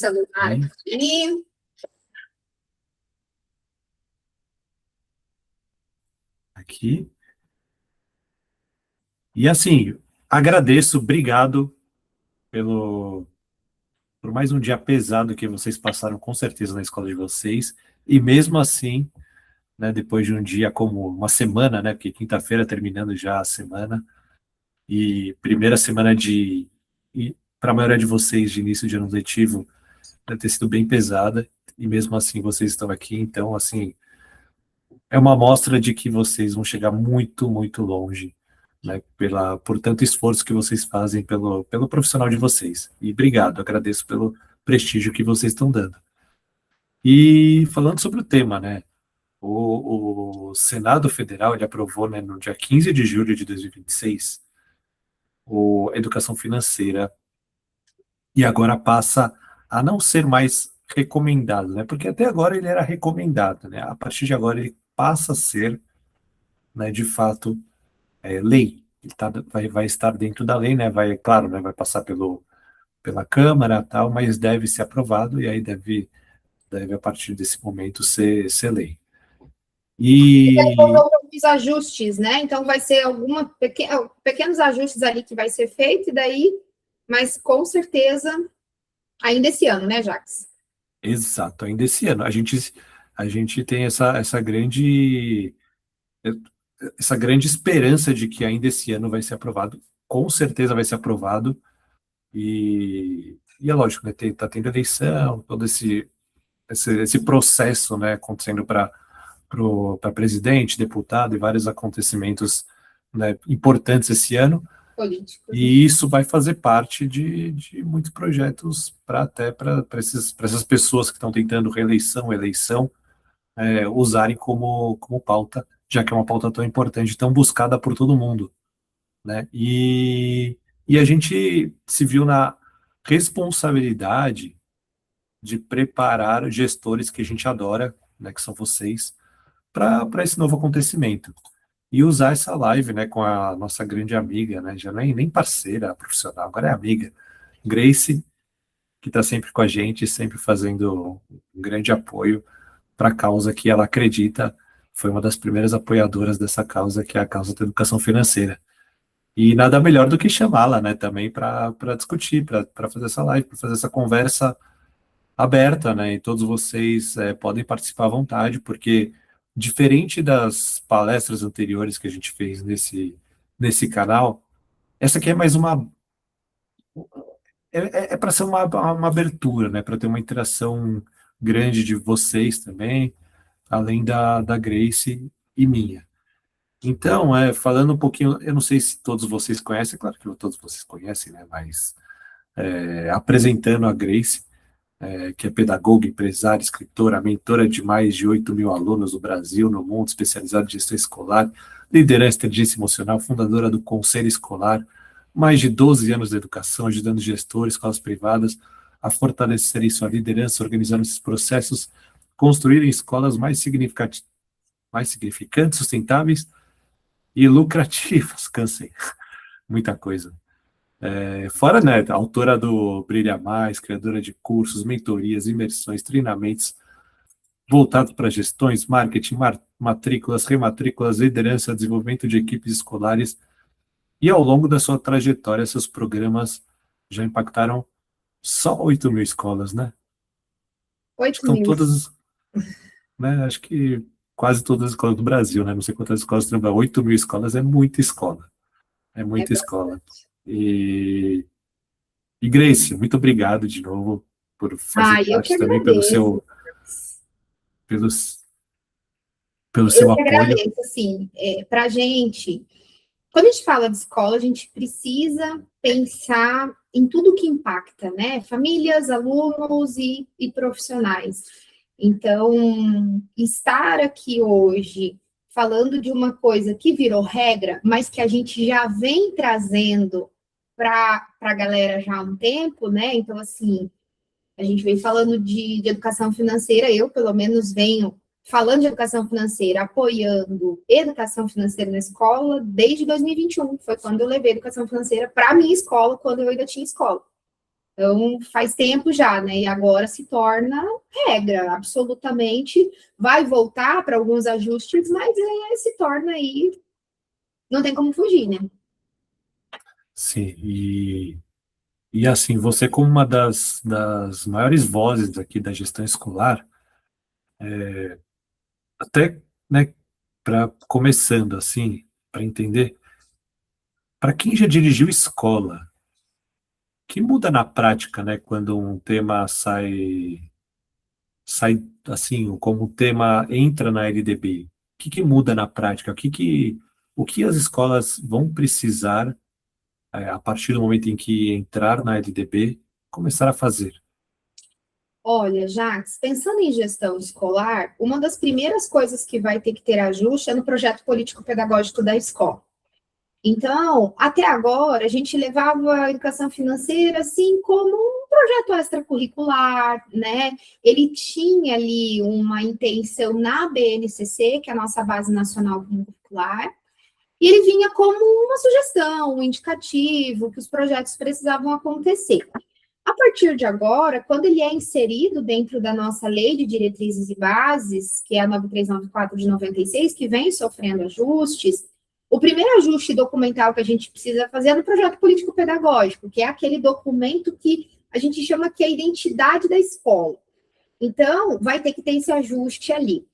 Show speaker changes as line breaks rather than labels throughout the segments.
celular aqui.
Aqui. E assim, agradeço, obrigado por mais um dia pesado que vocês passaram com certeza na escola de vocês. E mesmo assim, né, depois de um dia como uma semana, né, porque quinta-feira terminando já a semana, e primeira semana de, para a maioria de vocês, de início de ano letivo, deve ter sido bem pesada, e mesmo assim vocês estão aqui, então, assim, é uma amostra de que vocês vão chegar muito, muito longe, né, por tanto esforço que vocês fazem pelo profissional de vocês. E obrigado, agradeço pelo prestígio que vocês estão dando. E falando sobre o tema, né, o Senado Federal, ele aprovou, né, no dia 15 de julho de 2026, a educação financeira, e agora passa a não ser mais recomendado, né, porque até agora ele era recomendado, né, a partir de agora ele passa a ser, né, de fato, lei. Ele vai estar dentro da lei, né? Vai, claro, né? Vai passar pela Câmara, tal, mas deve ser aprovado e aí deve a partir desse momento ser lei.
Houve
E
alguns ajustes, né? Então, vai ser pequenos ajustes ali que vai ser feito, e daí, mas com certeza, ainda esse ano, né, Jax?
exato, ainda esse ano a gente tem essa grande esperança de que ainda esse ano vai ser aprovado. Com certeza vai ser aprovado. E é lógico, né? Tá tendo eleição, todo esse processo, né, acontecendo para presidente, deputado e vários acontecimentos, né, importantes esse ano.
Políticos, né?
E isso vai fazer parte de muitos projetos para essas pessoas que estão tentando reeleição, eleição, usarem como pauta, já que é uma pauta tão importante, tão buscada por todo mundo, né? E a gente se viu na responsabilidade de preparar gestores que a gente adora, né, que são vocês, para esse novo acontecimento. E usar essa live, né, com a nossa grande amiga, né, já nem parceira profissional, agora é amiga, Grace, que está sempre com a gente, sempre fazendo um grande apoio para a causa que ela acredita, foi uma das primeiras apoiadoras dessa causa, que é a causa da educação financeira. E nada melhor do que chamá-la, né, também para discutir, para fazer essa live, para fazer essa conversa aberta, né? E todos vocês podem participar à vontade, porque diferente das palestras anteriores que a gente fez nesse canal, essa aqui é mais uma. É para ser uma abertura, né? Para ter uma interação grande de vocês também, além da Grace e minha. Então, falando um pouquinho, eu não sei se todos vocês conhecem, claro que todos vocês conhecem, né? Mas apresentando a Grace, que é pedagoga, empresária, escritora, mentora de mais de 8 mil alunos no Brasil, no mundo, especializada em gestão escolar, liderança, inteligência emocional, fundadora do Conselho Escolar, mais de 12 anos de educação, ajudando gestores, escolas privadas a fortalecerem sua liderança, organizando esses processos, construírem escolas mais significantes, sustentáveis e lucrativas. Cansei, muita coisa. Fora, né, autora do Brilha Mais, criadora de cursos, mentorias, imersões, treinamentos voltados para gestões, marketing, matrículas, rematrículas, liderança, desenvolvimento de equipes escolares. E ao longo da sua trajetória, seus programas já impactaram só 8 mil escolas, né? Acho que
8
estão
mil.
todas, né? Acho que quase todas as escolas do Brasil, né? Não sei quantas escolas tem, 8 mil escolas é muita escola. É
É
muita escola.
bastante.
E Grace, muito obrigado de novo por fazer
Ah, eu que
parte também
agradeço.
pelo, pelo
Eu
seu
que
apoio.
agradeço, assim, para a gente, quando a gente fala de escola, a gente precisa pensar em tudo que impacta, né? Famílias, alunos e profissionais. Então, estar aqui hoje falando de uma coisa que virou regra, mas que a gente já vem trazendo para a galera já há um tempo, né? Então, assim, a gente vem falando de educação financeira, eu, pelo menos, venho falando de educação financeira, apoiando educação financeira na escola desde 2021, foi quando eu levei educação financeira para a minha escola, quando eu ainda tinha escola. Então, faz tempo já, né? E agora se torna regra, absolutamente. Vai voltar para alguns ajustes, mas se torna aí, não tem como fugir, né?
Sim, e assim, você como uma das maiores vozes aqui da gestão escolar, até, né, para começando assim, para entender, para quem já dirigiu escola, que muda na prática, né, quando um tema sai assim, como o tema entra na LDB? O que muda na prática? O que as escolas vão precisar, a partir do momento em que entrar na LDB, começar a fazer?
Olha, Jax, pensando em gestão escolar, uma das primeiras coisas que vai ter que ter ajuste é no projeto político-pedagógico da escola. Então, até agora, a gente levava a educação financeira assim como um projeto extracurricular, né? Ele tinha ali uma intenção na BNCC, que é a nossa Base Nacional Curricular, e ele vinha como uma sugestão, um indicativo, que os projetos precisavam acontecer. A partir de agora, quando ele é inserido dentro da nossa Lei de Diretrizes e Bases, que é a 9394 de 96, que vem sofrendo ajustes, o primeiro ajuste documental que a gente precisa fazer é no projeto político-pedagógico, que é aquele documento que a gente chama que é a identidade da escola. Então, vai ter que ter esse ajuste ali.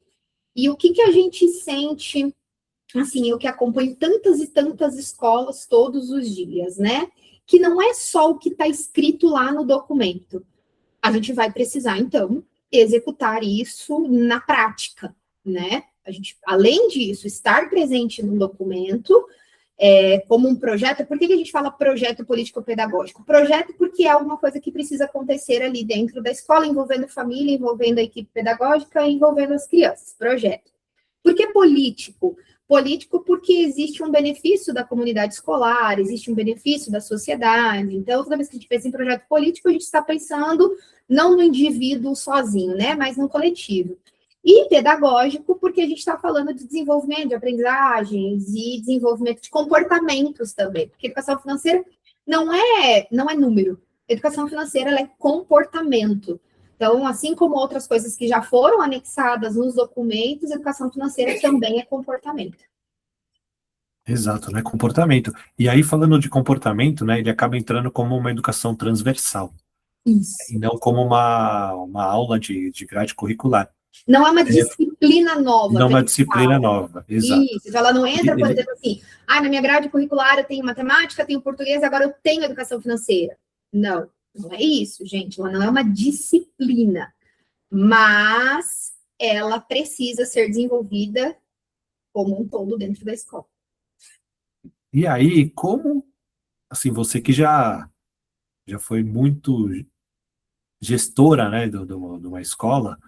E o que a gente sente, assim, eu que acompanho tantas e tantas escolas todos os dias, né? Que não é só o que está escrito lá no documento. A gente vai precisar, então, executar isso na prática, né? A gente, além disso, estar presente no documento, como um projeto. Por que a gente fala projeto político-pedagógico? Projeto porque é alguma coisa que precisa acontecer ali dentro da escola, envolvendo família, envolvendo a equipe pedagógica, envolvendo as crianças. Projeto. Por que político? Político porque existe um benefício da comunidade escolar, existe um benefício da sociedade. Então, toda vez que a gente pensa em projeto político, a gente está pensando não no indivíduo sozinho, né, mas no coletivo. E pedagógico, porque a gente está falando de desenvolvimento de aprendizagens e desenvolvimento de comportamentos também. Porque educação financeira não é número. Educação financeira ela é comportamento. Então, assim como outras coisas que já foram anexadas nos documentos, educação financeira também é comportamento.
Exato, né? Comportamento. E aí, falando de comportamento, né, ele acaba entrando como uma educação transversal, e
Isso.
não como uma aula de grade curricular.
Não é uma disciplina nova
Não
que a
uma
gente
disciplina
fala.
nova, exato.
Isso, ela não entra, por
Ele,
exemplo, assim, na minha grade curricular eu tenho matemática, tenho português, agora eu tenho educação financeira. Não, não é isso, gente. Ela não é uma disciplina, mas ela precisa ser desenvolvida como um todo dentro da escola.
e aí, como, assim, você que já foi muito gestora, né, de uma escola,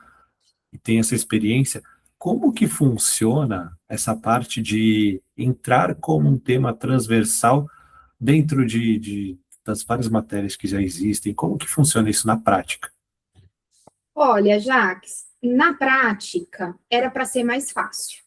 e tem essa experiência, como que funciona essa parte de entrar como um tema transversal dentro das várias matérias que já existem? Como que funciona isso na prática?
Olha, Jaques, na prática era para ser mais fácil.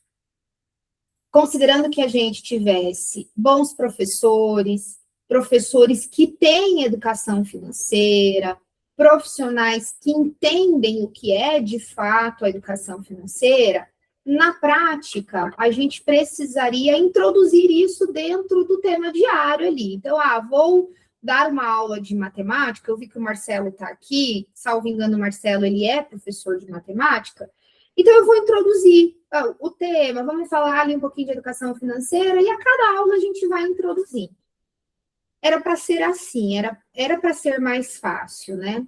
Considerando que a gente tivesse bons professores, professores que têm educação financeira, profissionais que entendem o que é de fato a educação financeira, na prática, a gente precisaria introduzir isso dentro do tema diário ali. Então, vou dar uma aula de matemática, eu vi que o Marcelo está aqui, salvo engano, o Marcelo, ele é professor de matemática, então eu vou introduzir o tema, vamos falar ali um pouquinho de educação financeira, e a cada aula a gente vai introduzindo. Era para ser assim, era para ser mais fácil, né?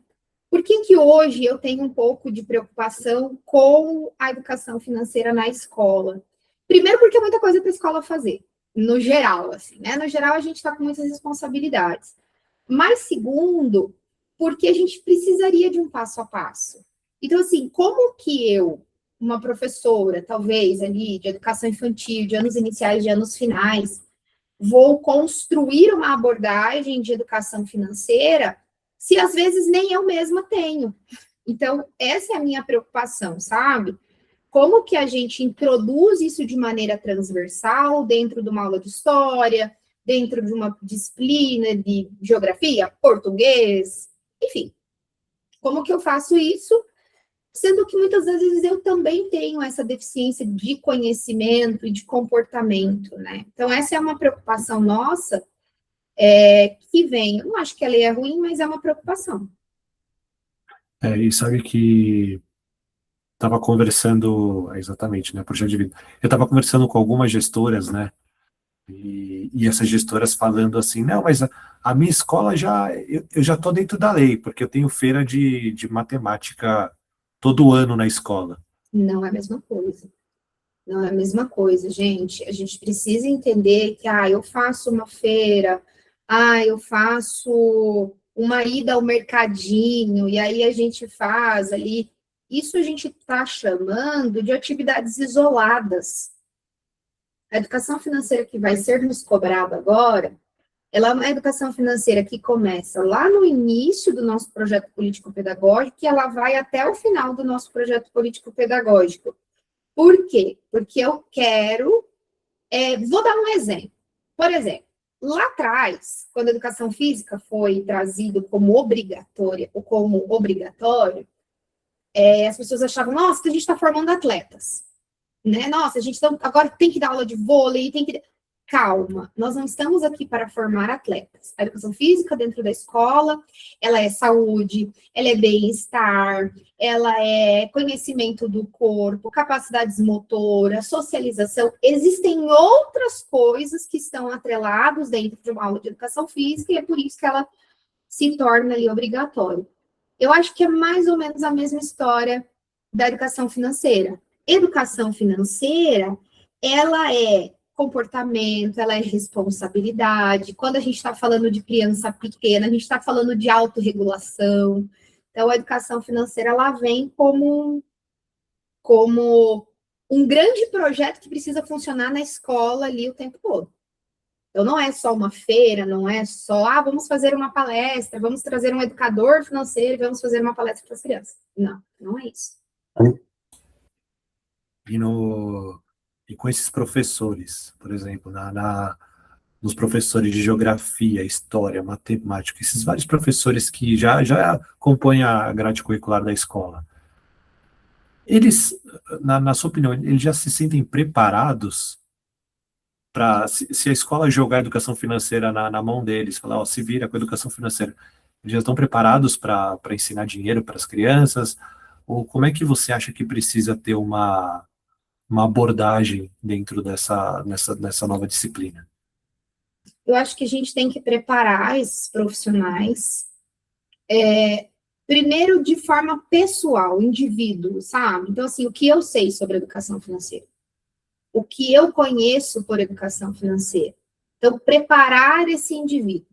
Por que hoje eu tenho um pouco de preocupação com a educação financeira na escola? Primeiro, porque é muita coisa para a escola fazer, no geral, assim, né? No geral, a gente está com muitas responsabilidades. Mas, segundo, porque a gente precisaria de um passo a passo. Então, assim, como que eu, uma professora, talvez ali, de educação infantil, de anos iniciais, de anos finais, vou construir uma abordagem de educação financeira se às vezes nem eu mesma tenho? Então, essa é a minha preocupação, sabe? Como que a gente introduz isso de maneira transversal dentro de uma aula de história, dentro de uma disciplina de geografia, português, Enfim, como que eu faço isso? Sendo que muitas vezes eu também tenho essa deficiência de conhecimento e de comportamento, né? Então, essa é uma preocupação nossa, que vem. Eu não acho que a lei é ruim, mas é uma preocupação.
E sabe que estava conversando, exatamente, né, projeto de vida. Eu estava conversando com algumas gestoras, né, e essas gestoras falando assim, não, mas a minha escola eu já estou dentro da lei, porque eu tenho feira de matemática todo ano na escola.
Não é a mesma coisa. Não é a mesma coisa, gente. A gente precisa entender que, eu faço uma feira, eu faço uma ida ao mercadinho, e aí a gente faz ali. Isso a gente está chamando de atividades isoladas. A educação financeira que vai ser nos cobrada agora, ela é uma educação financeira que começa lá no início do nosso projeto político-pedagógico e ela vai até o final do nosso projeto político-pedagógico. Por quê? Porque eu quero. Vou dar um exemplo. Por exemplo, lá atrás, quando a educação física foi trazido como obrigatória ou como obrigatório, as pessoas achavam, nossa, que a gente está formando atletas. Né? Nossa, a gente agora tem que dar aula de vôlei, tem que. Calma, nós não estamos aqui para formar atletas. A educação física dentro da escola, ela é saúde, ela é bem-estar, ela é conhecimento do corpo, capacidades motoras, socialização. Existem outras coisas que estão atreladas dentro de uma aula de educação física e é por isso que ela se torna ali obrigatória. Eu acho que é mais ou menos a mesma história da educação financeira. Educação financeira, ela é comportamento, ela é responsabilidade. Quando a gente está falando de criança pequena, a gente está falando de autorregulação. Então, a educação financeira, ela vem como um grande projeto que precisa funcionar na escola ali o tempo todo. Então, não é só uma feira, não é só, vamos fazer uma palestra, vamos trazer um educador financeiro e vamos fazer uma palestra para as crianças. Não, não é isso.
E, e com esses professores, por exemplo, nos professores de geografia, história, matemática, esses vários professores que já compõem a grade curricular da escola, eles, na sua opinião, eles já se sentem preparados para, se a escola jogar a educação financeira na mão deles, falar, se vira com a educação financeira, eles já estão preparados para ensinar dinheiro para as crianças? Ou como é que você acha que precisa ter uma abordagem dentro nessa nova disciplina?
Eu acho que a gente tem que preparar esses profissionais, primeiro de forma pessoal, indivíduo, sabe? Então, assim, o que eu sei sobre educação financeira? O que eu conheço por educação financeira? Então, preparar esse indivíduo.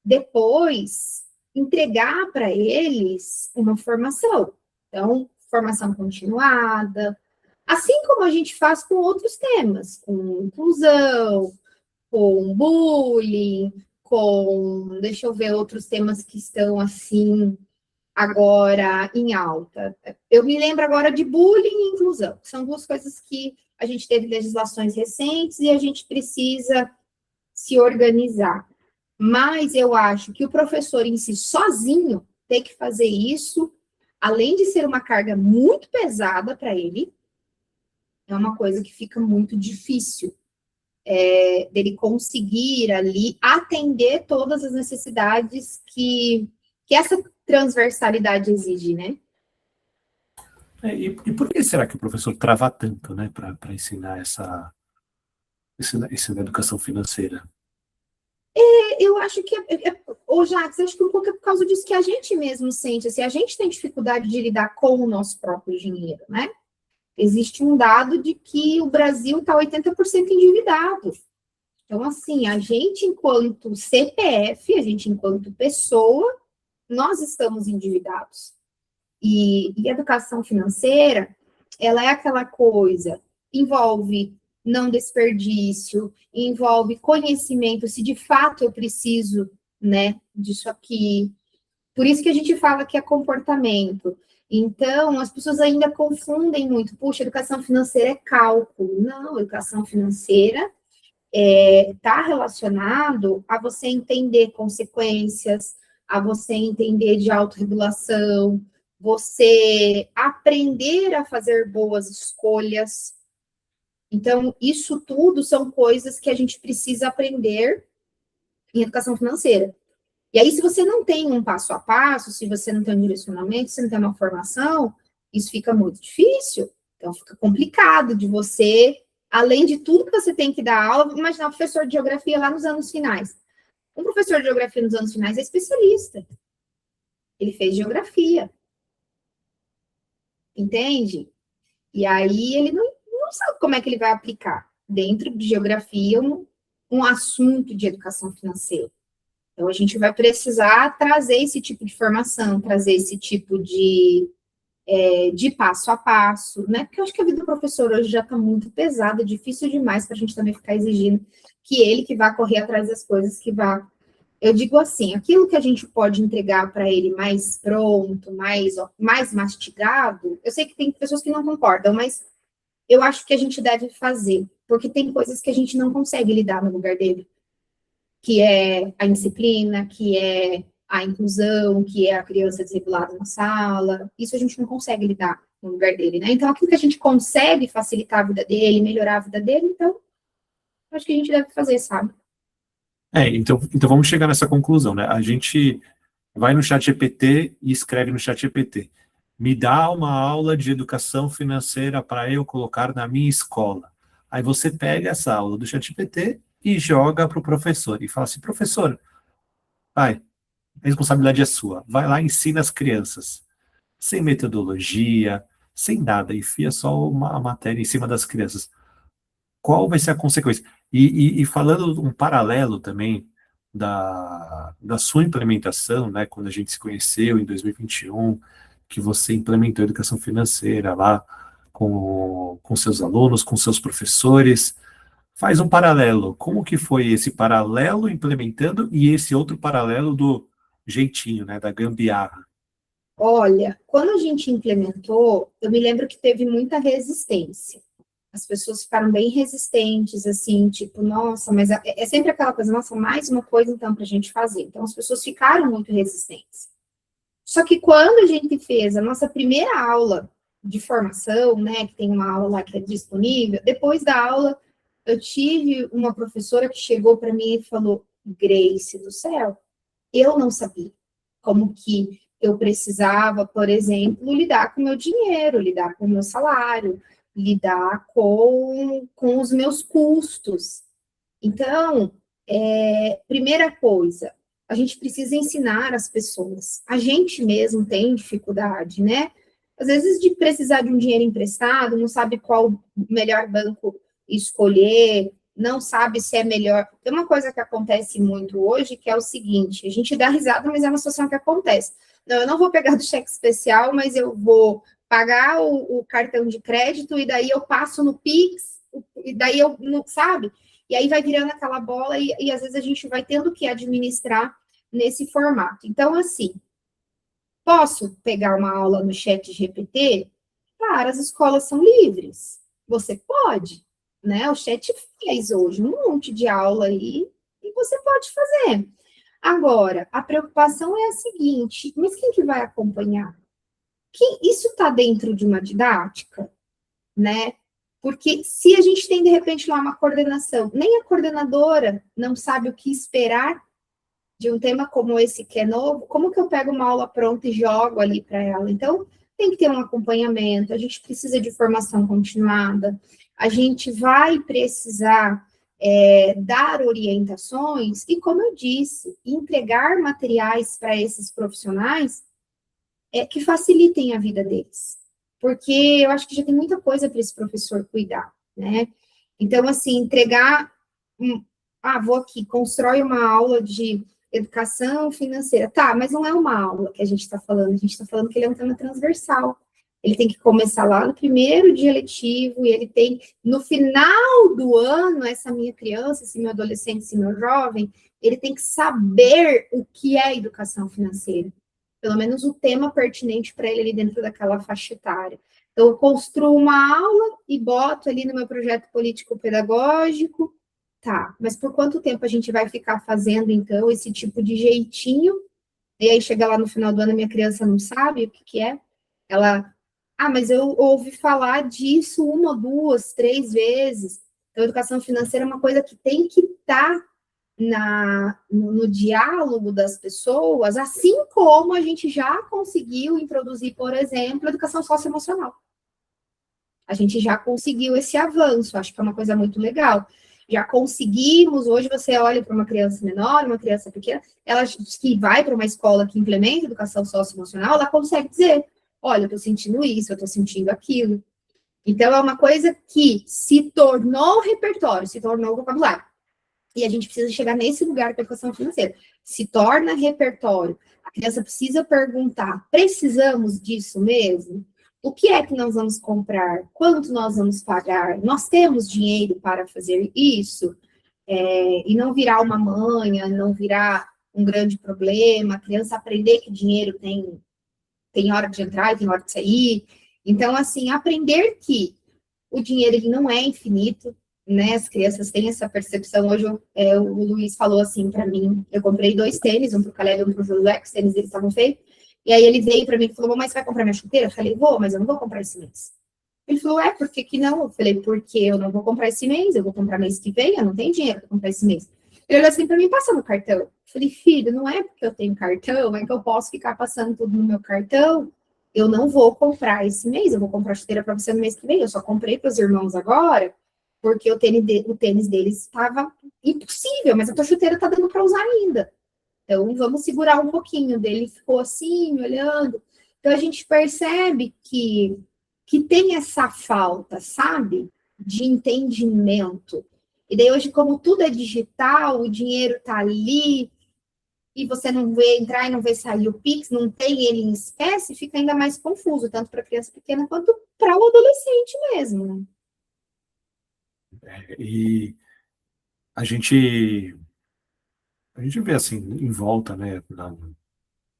Depois, entregar para eles uma formação. Então, formação continuada, assim como a gente faz com outros temas, com inclusão, com bullying, deixa eu ver outros temas que estão assim agora em alta. Eu me lembro agora de bullying e inclusão, que são duas coisas que a gente teve legislações recentes e a gente precisa se organizar. Mas eu acho que o professor em si, sozinho, tem que fazer isso, além de ser uma carga muito pesada para ele, é uma coisa que fica muito difícil dele conseguir ali atender todas as necessidades que essa transversalidade exige, né?
E por que será que o professor trava tanto, né, para ensinar essa educação financeira?
Eu acho que, Jacques, acho que um pouco é por causa disso que a gente mesmo sente, assim, a gente tem dificuldade de lidar com o nosso próprio dinheiro, né? Existe um dado de que o Brasil está 80% endividado. Então, assim, a gente, enquanto CPF, a gente, enquanto pessoa, nós estamos endividados. E educação financeira, ela é aquela coisa, envolve não desperdício, envolve conhecimento, se de fato eu preciso, né, disso aqui. Por isso que a gente fala que é comportamento. Então, as pessoas ainda confundem muito. Puxa, educação financeira é cálculo. Não, educação financeira está relacionado a você entender consequências, a você entender de autorregulação, você aprender a fazer boas escolhas. Então, isso tudo são coisas que a gente precisa aprender em educação financeira. E aí, se você não tem um passo a passo, se você não tem um direcionamento, se não tem uma formação, isso fica muito difícil. Então, fica complicado de você, além de tudo que você tem que dar aula, imaginar um professor de geografia lá nos anos finais. Um professor de geografia nos anos finais é especialista. Ele fez geografia. Entende? E aí, ele não sabe como é que ele vai aplicar dentro de geografia um assunto de educação financeira. Então, a gente vai precisar trazer esse tipo de formação, trazer esse tipo de passo a passo, né? Porque eu acho que a vida do professor hoje já está muito pesada, difícil demais para a gente também ficar exigindo que ele que vá correr atrás das coisas que vá. Eu digo assim, aquilo que a gente pode entregar para ele mais pronto, mais mastigado, eu sei que tem pessoas que não concordam, mas eu acho que a gente deve fazer, porque tem coisas que a gente não consegue lidar no lugar dele, que é a indisciplina, que é a inclusão, que é a criança desregulada na sala. Isso a gente não consegue lidar no lugar dele, né? Então, aquilo que a gente consegue facilitar a vida dele, melhorar a vida dele, então, acho que a gente deve fazer, sabe?
Então vamos chegar nessa conclusão, né? A gente vai no ChatGPT e escreve no ChatGPT: me dá uma aula de educação financeira para eu colocar na minha escola. Aí você pega essa aula do ChatGPT e joga para o professor e fala assim: professor, vai, a responsabilidade é sua. Vai lá e ensina as crianças. Sem metodologia, sem nada, enfia só uma matéria em cima das crianças. Qual vai ser a consequência? E falando um paralelo também da sua implementação, né, quando a gente se conheceu em 2021, que você implementou a educação financeira lá com seus alunos, com seus professores, faz um paralelo. Como que foi esse paralelo implementando e esse outro paralelo do jeitinho, né, da gambiarra?
Olha, quando a gente implementou, eu me lembro que teve muita resistência. As pessoas ficaram bem resistentes, assim, tipo, nossa, mas é sempre aquela coisa, nossa, mais uma coisa então para a gente fazer. Então, as pessoas ficaram muito resistentes. Só que quando a gente fez a nossa primeira aula de formação, né, que tem uma aula lá que é disponível, depois da aula, eu tive uma professora que chegou para mim e falou: Grace do céu, eu não sabia como que eu precisava, por exemplo, lidar com o meu dinheiro, lidar com o meu salário, lidar com os meus custos. Então, primeira coisa, a gente precisa ensinar as pessoas. A gente mesmo tem dificuldade, né? Às vezes, de precisar de um dinheiro emprestado, não sabe qual o melhor banco escolher, não sabe se é melhor. Tem uma coisa que acontece muito hoje, que é o seguinte: a gente dá risada, mas é uma situação que acontece. Não, eu não vou pegar do cheque especial, mas eu vou pagar o cartão de crédito, e daí eu passo no Pix, e daí eu, não, sabe? E aí vai virando aquela bola, e às vezes a gente vai tendo que administrar nesse formato. Então, assim, posso pegar uma aula no chat GPT? Cara, as escolas são livres. Você pode, né? O chat fez hoje um monte de aula aí, e você pode fazer. Agora, a preocupação é a seguinte: mas quem que vai acompanhar? Isso está dentro de uma didática, né? Porque se a gente tem, de repente, lá uma coordenação, nem a coordenadora não sabe o que esperar de um tema como esse que é novo, como que eu pego uma aula pronta e jogo ali para ela? Então, tem que ter um acompanhamento, a gente precisa de formação continuada, a gente vai precisar dar orientações e, como eu disse, entregar materiais para esses profissionais que facilitem a vida deles. Porque eu acho que já tem muita coisa para esse professor cuidar, né? Então, assim, entregar... vou aqui, constrói uma aula de educação financeira. Tá, mas não é uma aula que a gente está falando, a gente está falando que ele é um tema transversal. Ele tem que começar lá no primeiro dia letivo, e ele tem, no final do ano, essa minha criança, esse meu adolescente, esse meu jovem, ele tem que saber o que é educação financeira. Pelo menos o tema pertinente para ele ali dentro daquela faixa etária. Então, eu construo uma aula e boto ali no meu projeto político-pedagógico. Tá, mas por quanto tempo a gente vai ficar fazendo, então, esse tipo de jeitinho E aí chega lá no final do ano, a minha criança não sabe o que que é. Ela, mas eu ouvi falar disso uma, duas, três vezes. Então, educação financeira é uma coisa que tem que estar no diálogo das pessoas, assim como a gente já conseguiu introduzir, por exemplo, a educação socioemocional. A gente já conseguiu esse avanço, acho que é uma coisa muito legal. Já conseguimos, hoje você olha para uma criança menor, uma criança pequena, ela que vai para uma escola que implementa educação socioemocional, ela consegue dizer, olha, eu estou sentindo isso, eu estou sentindo aquilo. Então, é uma coisa que se tornou repertório, se tornou vocabulário. E a gente precisa chegar nesse lugar com a educação financeira. Se torna repertório. A criança precisa perguntar: precisamos disso mesmo? O que é que nós vamos comprar? Quanto nós vamos pagar? Nós temos dinheiro para fazer isso? E não virar uma manha, não virar um grande problema. A criança aprender que o dinheiro tem hora de entrar e tem hora de sair. Então, assim, aprender que o dinheiro ele não é infinito, né? As crianças têm essa percepção. Hoje o Luiz falou assim para mim, eu comprei 2 tênis, um para o Caleb e um para o Josué, que os tênis deles estavam feios, e aí ele veio para mim e falou, mas você vai comprar minha chuteira? Eu falei, vou, mas eu não vou comprar esse mês. Ele falou, por que que não? Eu falei, porque eu não vou comprar esse mês, eu vou comprar mês que vem, eu não tenho dinheiro para comprar esse mês. Ele olhou assim para mim, passa no cartão. Eu falei, filho, não é porque eu tenho cartão, é que eu posso ficar passando tudo no meu cartão. Eu não vou comprar esse mês, eu vou comprar chuteira para você no mês que vem. Eu só comprei para os irmãos agora, porque o tênis deles estava impossível, mas a tua chuteira está dando para usar ainda. Então, vamos segurar um pouquinho. Dele ficou assim, olhando. Então, a gente percebe que tem essa falta, sabe? De entendimento. E daí, hoje, como tudo é digital, o dinheiro está ali, e você não vê entrar e não vê sair o Pix, não tem ele em espécie, fica ainda mais confuso, tanto para a criança pequena quanto para o adolescente mesmo, né?
E a gente, a gente vê assim, em volta, né,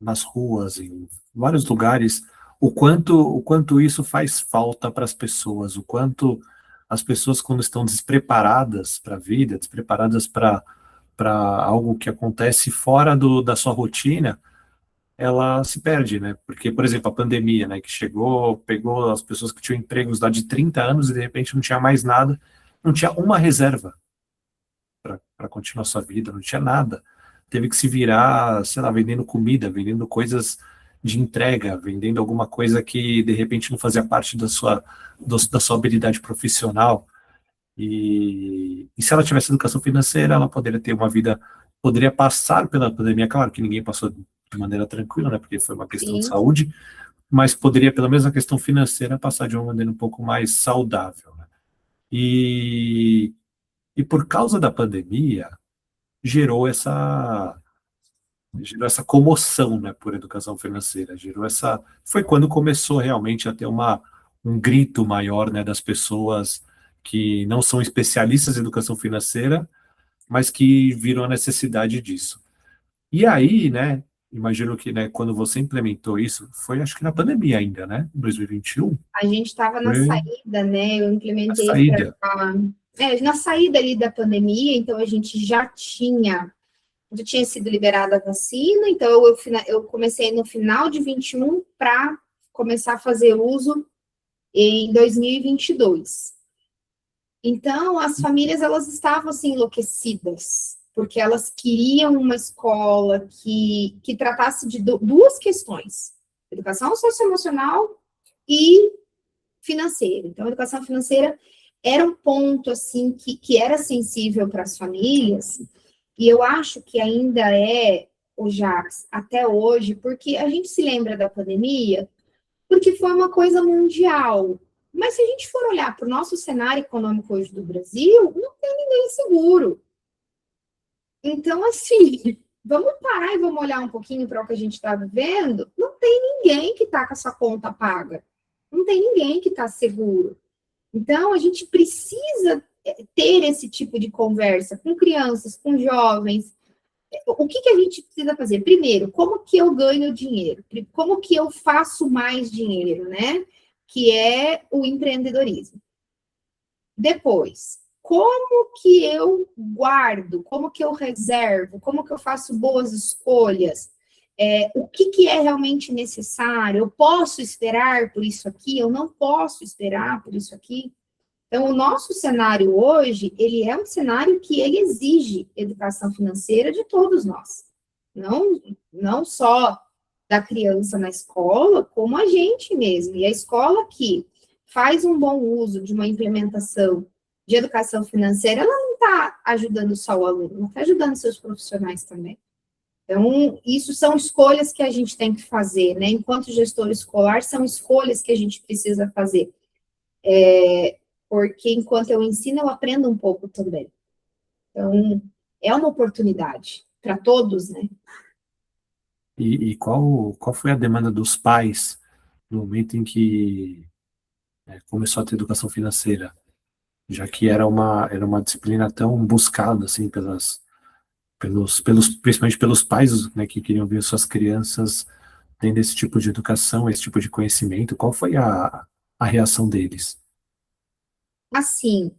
nas ruas, em vários lugares, o quanto isso faz falta para as pessoas, o quanto as pessoas, quando estão despreparadas para a vida, despreparadas para algo que acontece fora da sua rotina, ela se perde, né? Porque, por exemplo, a pandemia, né, que chegou, pegou as pessoas que tinham empregos lá de 30 anos e de repente não tinha mais nada, não tinha uma reserva para continuar sua vida, não tinha nada. Teve que se virar, sei lá, vendendo comida, vendendo coisas de entrega, vendendo alguma coisa que de repente não fazia parte da sua habilidade profissional. E se ela tivesse educação financeira, ela poderia ter uma vida, poderia passar pela pandemia, claro que ninguém passou de maneira tranquila, né, porque foi uma questão de
Sim,
saúde, mas poderia, pelo menos na questão financeira, passar de uma maneira um pouco mais saudável, né? E, e por causa da pandemia, gerou essa, gerou essa comoção, né, por educação financeira, gerou essa, foi quando começou realmente a ter um grito maior, né, das pessoas que não são especialistas em educação financeira, mas que viram a necessidade disso. E aí, né, imagino que, né, quando você implementou isso, foi acho que na pandemia ainda, né, em 2021,
a gente estava na
foi
saída, né? Eu
a
implementei
saída.
na saída ali da pandemia, então a gente já tinha sido liberada a vacina, então eu comecei no final de 21 para começar a fazer uso em 2022. Então, as famílias, elas estavam, assim, enlouquecidas, porque elas queriam uma escola que tratasse de duas questões, educação socioemocional e financeira. Então, a educação financeira era um ponto, assim, que era sensível para as famílias, e eu acho que ainda é, o Jax, até hoje, porque a gente se lembra da pandemia, porque foi uma coisa mundial. Mas se a gente for olhar para o nosso cenário econômico hoje do Brasil, não tem ninguém seguro. Então, assim, vamos parar e vamos olhar um pouquinho para o que a gente está vivendo. Não tem ninguém que está com essa conta paga. Não tem ninguém que está seguro. Então, a gente precisa ter esse tipo de conversa com crianças, com jovens. O que a gente precisa fazer? Primeiro, como que eu ganho dinheiro? Como que eu faço mais dinheiro, né? Que é o empreendedorismo. Depois, como que eu guardo? Como que eu reservo? Como que eu faço boas escolhas? O que é realmente necessário? Eu posso esperar por isso aqui? Eu não posso esperar por isso aqui? Então, o nosso cenário hoje, ele é um cenário que ele exige educação financeira de todos nós. Não só da criança na escola, como a gente mesmo. E a escola que faz um bom uso de uma implementação de educação financeira, ela não está ajudando só o aluno, ela está ajudando seus profissionais também. Então, isso são escolhas que a gente tem que fazer, né? Enquanto gestor escolar, são escolhas que a gente precisa fazer. Porque enquanto eu ensino, eu aprendo um pouco também. Então, é uma oportunidade para todos, né?
E qual foi a demanda dos pais no momento em que começou a ter educação financeira? Já que era uma disciplina tão buscada, assim, principalmente pelos pais, né, que queriam ver suas crianças tendo esse tipo de educação, esse tipo de conhecimento. Qual foi a reação deles?
Assim,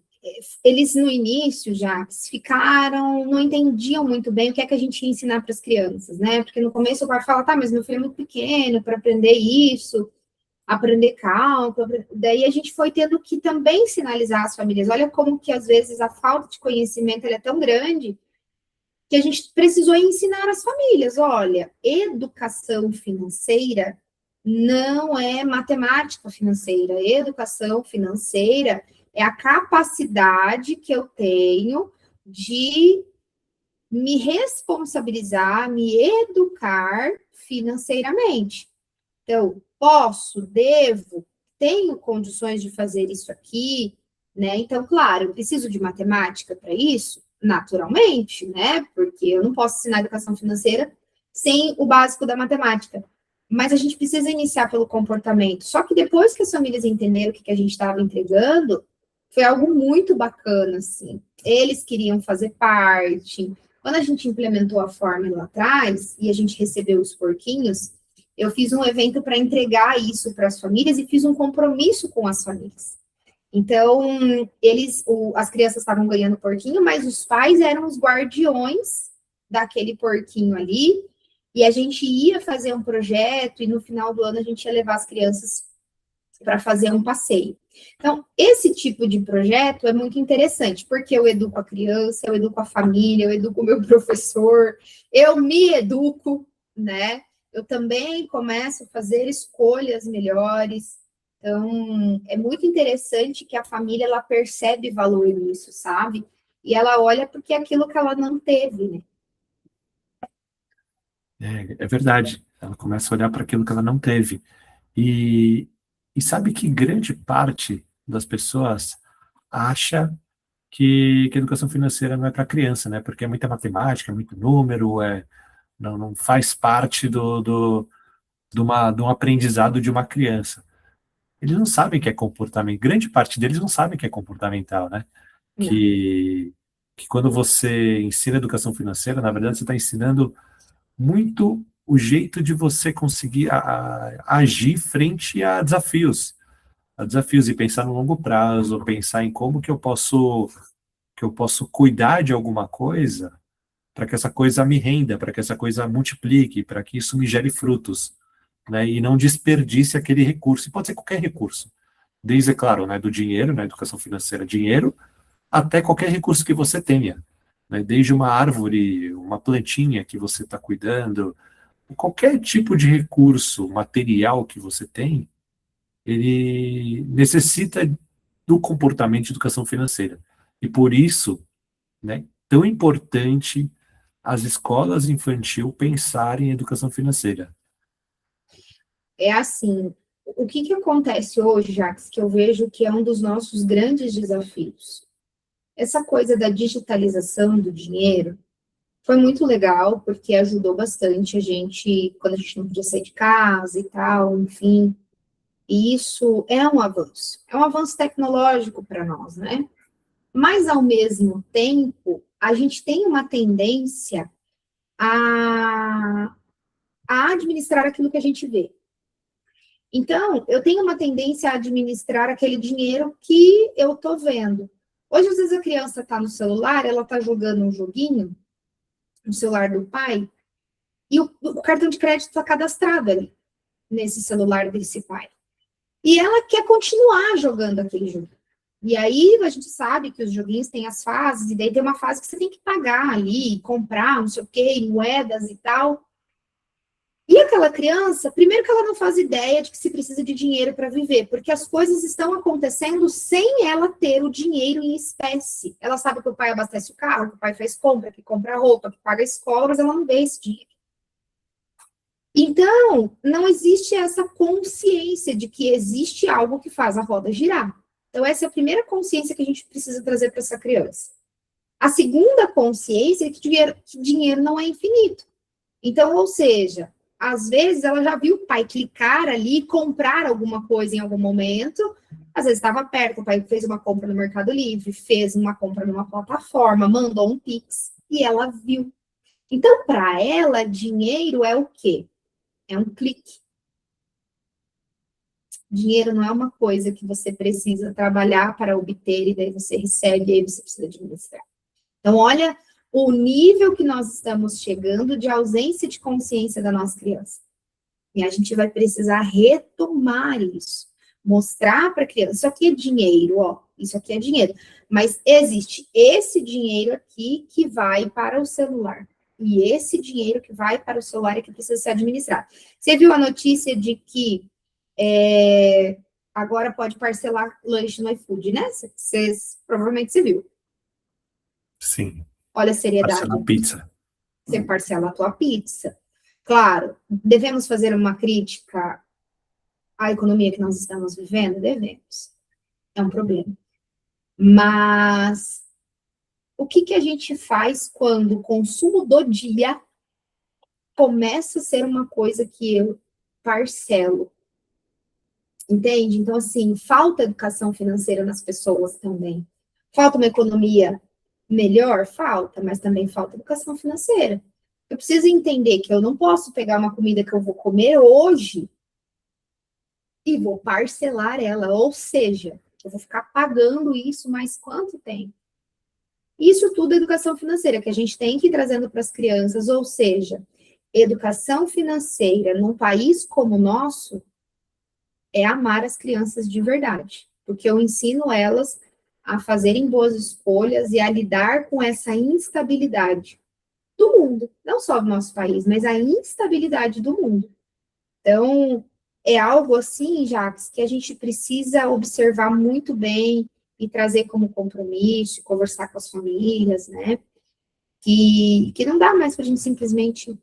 eles no início já ficaram, não entendiam muito bem o que é que a gente ia ensinar para as crianças, né? Porque no começo o pai fala, tá, mas meu filho é muito pequeno para aprender isso, aprender cálculo, daí a gente foi tendo que também sinalizar às famílias, olha como que às vezes a falta de conhecimento é tão grande que a gente precisou ensinar as famílias, olha, educação financeira não é matemática financeira, educação financeira é a capacidade que eu tenho de me responsabilizar, me educar financeiramente. Então, posso, devo, tenho condições de fazer isso aqui, né? Então, claro, eu preciso de matemática para isso, naturalmente, né? Porque eu não posso ensinar educação financeira sem o básico da matemática. Mas a gente precisa iniciar pelo comportamento. Só que depois que as famílias entenderam o que a gente estava entregando, foi algo muito bacana, assim. Eles queriam fazer parte. Quando a gente implementou a fórmula lá atrás e a gente recebeu os porquinhos, eu fiz um evento para entregar isso para as famílias e fiz um compromisso com as famílias. Então, as crianças estavam ganhando porquinho, mas os pais eram os guardiões daquele porquinho ali, e a gente ia fazer um projeto, e no final do ano a gente ia levar as crianças para fazer um passeio. Então, esse tipo de projeto é muito interessante, porque eu educo a criança, eu educo a família, eu educo o meu professor, eu me educo, né? Eu também começo a fazer escolhas melhores. Então, é muito interessante que a família, ela percebe valor nisso, sabe? E ela olha porque é aquilo que ela não teve, né?
É verdade. Ela começa a olhar para aquilo que ela não teve. E, e sabe que grande parte das pessoas acha que educação financeira não é para criança, né? Porque é muita matemática, é muito número, não faz parte de um aprendizado de uma criança. Eles não sabem que é comportamento, grande parte deles não sabem que é comportamental, né?
Não,
Que, que quando você ensina educação financeira, na verdade, você está ensinando muito o jeito de você conseguir agir frente a desafios e pensar no longo prazo, pensar em como que eu posso cuidar de alguma coisa para que essa coisa me renda, para que essa coisa multiplique, para que isso me gere frutos, né? E não desperdice aquele recurso. E pode ser qualquer recurso, desde, é claro, né, do dinheiro, na educação financeira, dinheiro, até qualquer recurso que você tenha, né? Desde uma árvore, uma plantinha que você está cuidando, qualquer tipo de recurso material que você tem, ele necessita do comportamento de educação financeira. E por isso, né, tão importante as escolas infantil pensarem em educação financeira.
é assim, o que acontece hoje, Jacques, que eu vejo que é um dos nossos grandes desafios? Essa coisa da digitalização do dinheiro foi muito legal, porque ajudou bastante a gente, quando a gente não podia sair de casa e tal, enfim. E isso é um avanço tecnológico para nós, né? Mas, ao mesmo tempo, a gente tem uma tendência a, a administrar aquilo que a gente vê. Então, eu tenho uma tendência a administrar aquele dinheiro que eu estou vendo. Hoje, às vezes, a criança está no celular, ela está jogando um joguinho no celular do pai, E o cartão de crédito está cadastrado ali, nesse celular desse pai. E ela quer continuar jogando aquele jogo. E aí a gente sabe que os joguinhos têm as fases, e daí tem uma fase que você tem que pagar ali, comprar, não sei o quê, moedas e tal. E aquela criança, primeiro que ela não faz ideia de que se precisa de dinheiro para viver, porque as coisas estão acontecendo sem ela ter o dinheiro em espécie. Ela sabe que o pai abastece o carro, que o pai faz compra, que compra roupa, que paga a escola, mas ela não vê esse dinheiro. Então, não existe essa consciência de que existe algo que faz a roda girar. Então, essa é a primeira consciência que a gente precisa trazer para essa criança. A segunda consciência é que dinheiro não é infinito. Então, ou seja, às vezes ela já viu o pai clicar ali, comprar alguma coisa em algum momento, às vezes estava perto, o pai fez uma compra no Mercado Livre, fez uma compra numa plataforma, mandou um Pix, e ela viu. Então, para ela, dinheiro é o quê? É um clique. Dinheiro não é uma coisa que você precisa trabalhar para obter, e daí você recebe, e aí você precisa administrar. Então, olha o nível que nós estamos chegando de ausência de consciência da nossa criança. E a gente vai precisar retomar isso. Mostrar para a criança, isso aqui é dinheiro, ó, isso aqui é dinheiro. Mas existe esse dinheiro aqui que vai para o celular. E esse dinheiro que vai para o celular é que precisa ser administrado. Você viu a notícia de que agora pode parcelar lanche no iFood, né? Provavelmente você viu.
Sim.
Olha a seriedade.
Parcelar pizza.
Você parcela a tua pizza. Claro, devemos fazer uma crítica à economia que nós estamos vivendo? Devemos. É um problema. Mas o que a gente faz quando o consumo do dia começa a ser uma coisa que eu parcelo? Entende? Então, assim, falta educação financeira nas pessoas também. Falta uma economia melhor? Falta, mas também falta educação financeira. Eu preciso entender que eu não posso pegar uma comida que eu vou comer hoje e vou parcelar ela, ou seja, eu vou ficar pagando isso mais quanto tempo? Isso tudo é educação financeira, que a gente tem que ir trazendo para as crianças, ou seja, educação financeira num país como o nosso é amar as crianças de verdade, porque eu ensino elas a fazerem boas escolhas e a lidar com essa instabilidade do mundo, não só do nosso país, mas a instabilidade do mundo. Então, é algo assim, Jacques, que a gente precisa observar muito bem e trazer como compromisso, conversar com as famílias, né? Que não dá mais para a gente simplesmente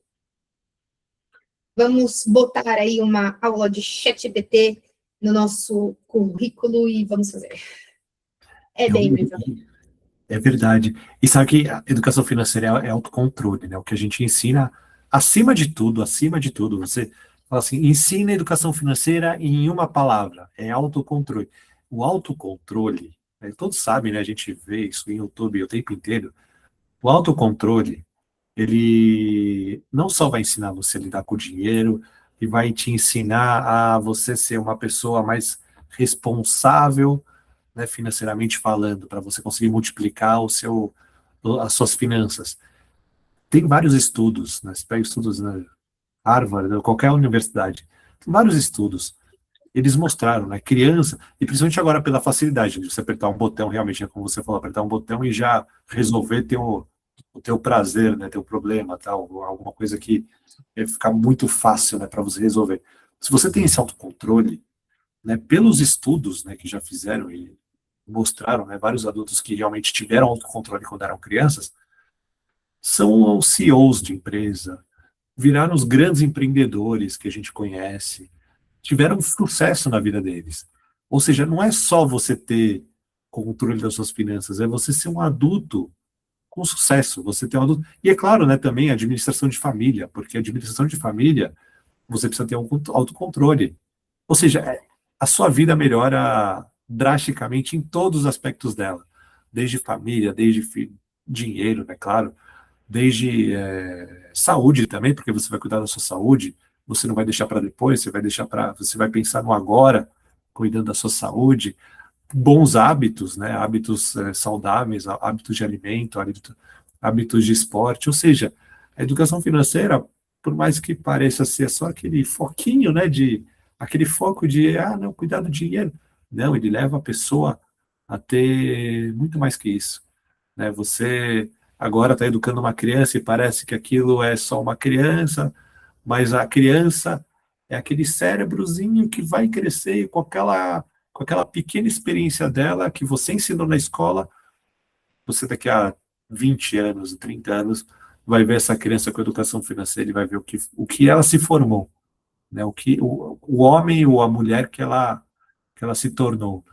vamos botar aí uma aula de ChatGPT no nosso currículo e vamos fazer. É bem mesmo.
É verdade. E sabe que a educação financeira é autocontrole, né? O que a gente ensina, acima de tudo, você fala assim, ensina educação financeira em uma palavra, é autocontrole. O autocontrole, né, todos sabem, né? A gente vê isso em YouTube o tempo inteiro. O autocontrole, ele não só vai ensinar você a lidar com o dinheiro, e vai te ensinar a você ser uma pessoa mais responsável, né, financeiramente falando, para você conseguir multiplicar as suas finanças. Tem vários estudos, né, você pega estudos na Harvard, ou qualquer universidade, tem vários estudos. Eles mostraram, né, criança, e principalmente agora pela facilidade de você apertar um botão, realmente, é como você falou, apertar um botão e já resolver o teu prazer, né, teu problema, tal, alguma coisa que fica muito fácil, né, para você resolver. Se você tem esse autocontrole, né, pelos estudos, né, que já fizeram e mostraram, né, vários adultos que realmente tiveram autocontrole quando eram crianças, são os CEOs de empresa, viraram os grandes empreendedores que a gente conhece, tiveram sucesso na vida deles. Ou seja, não é só você ter controle das suas finanças, é você ser um adulto com sucesso, você ter um adulto... E é claro, né, também a administração de família, porque a administração de família, você precisa ter um autocontrole. Ou seja, a sua vida melhora drasticamente em todos os aspectos dela, desde família, desde dinheiro, né, claro, desde saúde também, porque você vai cuidar da sua saúde, você não vai deixar para depois, você vai pensar no agora, cuidando da sua saúde, bons hábitos, né, hábitos saudáveis, hábitos de alimento, hábitos de esporte, ou seja, a educação financeira por mais que pareça ser só aquele foquinho, né, aquele foco de, não, cuidar do dinheiro. Não, ele leva a pessoa a ter muito mais que isso, né? Você agora está educando uma criança e parece que aquilo é só uma criança, mas a criança é aquele cérebrozinho que vai crescer com aquela pequena experiência dela que você ensinou na escola, você daqui a 20 anos, 30 anos, vai ver essa criança com educação financeira e vai ver o que ela se formou, né? O homem ou a mulher que ela se tornou.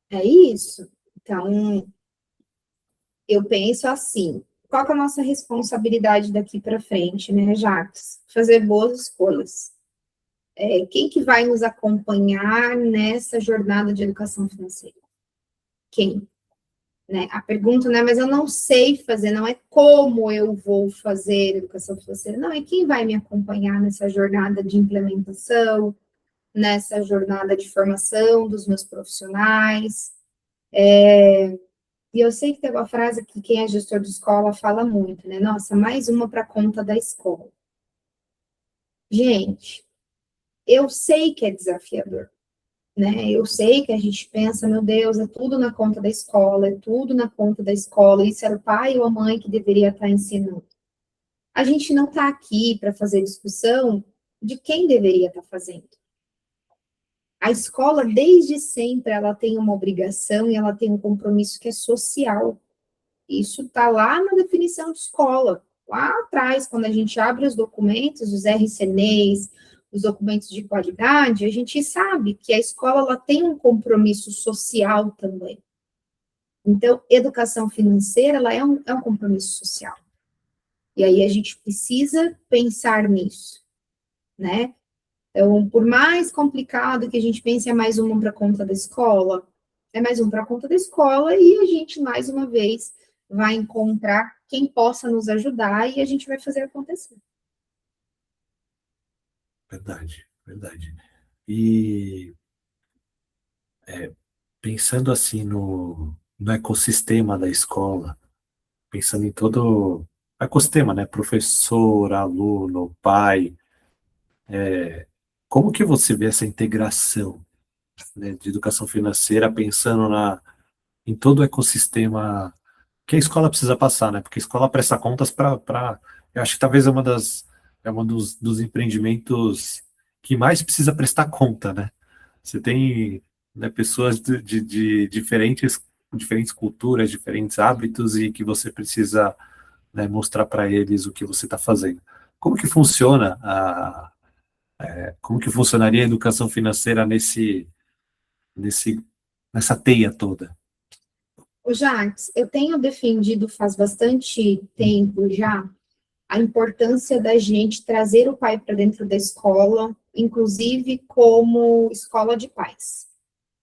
É isso. Então, eu penso assim, qual que é a nossa responsabilidade daqui para frente, né, Jacques? Fazer boas escolhas. Quem que vai nos acompanhar nessa jornada de educação financeira? Quem? Né? A pergunta não é, mas eu não sei fazer, não é como eu vou fazer educação financeira, não, é quem vai me acompanhar nessa jornada de implementação, nessa jornada de formação dos meus profissionais. E eu sei que tem uma frase que quem é gestor de escola fala muito, né? Nossa, mais uma para conta da escola. Gente, eu sei que é desafiador, né? Eu sei que a gente pensa, meu Deus, é tudo na conta da escola, é tudo na conta da escola, isso era o pai ou a mãe que deveria estar ensinando. A gente não está aqui para fazer discussão de quem deveria estar fazendo. A escola, desde sempre, ela tem uma obrigação e ela tem um compromisso que é social. Isso está lá na definição de escola, lá atrás, quando a gente abre os documentos, os RCNEs, os documentos de qualidade, a gente sabe que a escola ela tem um compromisso social também. Então, educação financeira ela é um compromisso social. E aí a gente precisa pensar nisso, né? Então, por mais complicado que a gente pense, é mais um para conta da escola, é mais um para conta da escola, e a gente, mais uma vez, vai encontrar quem possa nos ajudar e a gente vai fazer acontecer.
Verdade, verdade. E pensando assim no ecossistema da escola, pensando em todo o ecossistema, né? Professor, aluno, pai, como que você vê essa integração, né, de educação financeira, pensando em todo o ecossistema que a escola precisa passar, né? Porque a escola presta contas eu acho que talvez é um dos empreendimentos que mais precisa prestar conta, né? Você tem, né, pessoas de diferentes culturas, diferentes hábitos e que você precisa, né, mostrar para eles o que você está fazendo. Como que funciona como que funcionaria a educação financeira nesse, nessa teia toda?
O Jacques, eu tenho defendido faz bastante tempo já a importância da gente trazer o pai para dentro da escola, inclusive como escola de pais.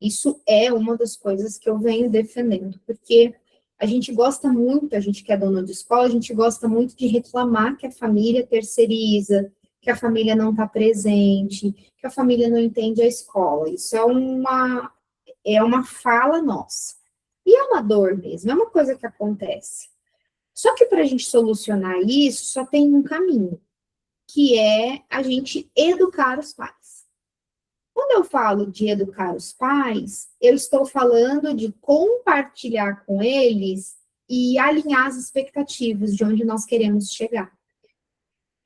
Isso é uma das coisas que eu venho defendendo, porque a gente gosta muito, a gente que é dono de escola, a gente gosta muito de reclamar que a família terceiriza, que a família não está presente, que a família não entende a escola. Isso é uma fala nossa. E é uma dor mesmo, é uma coisa que acontece. Só que para a gente solucionar isso, só tem um caminho, que é a gente educar os pais. Quando eu falo de educar os pais, eu estou falando de compartilhar com eles e alinhar as expectativas de onde nós queremos chegar.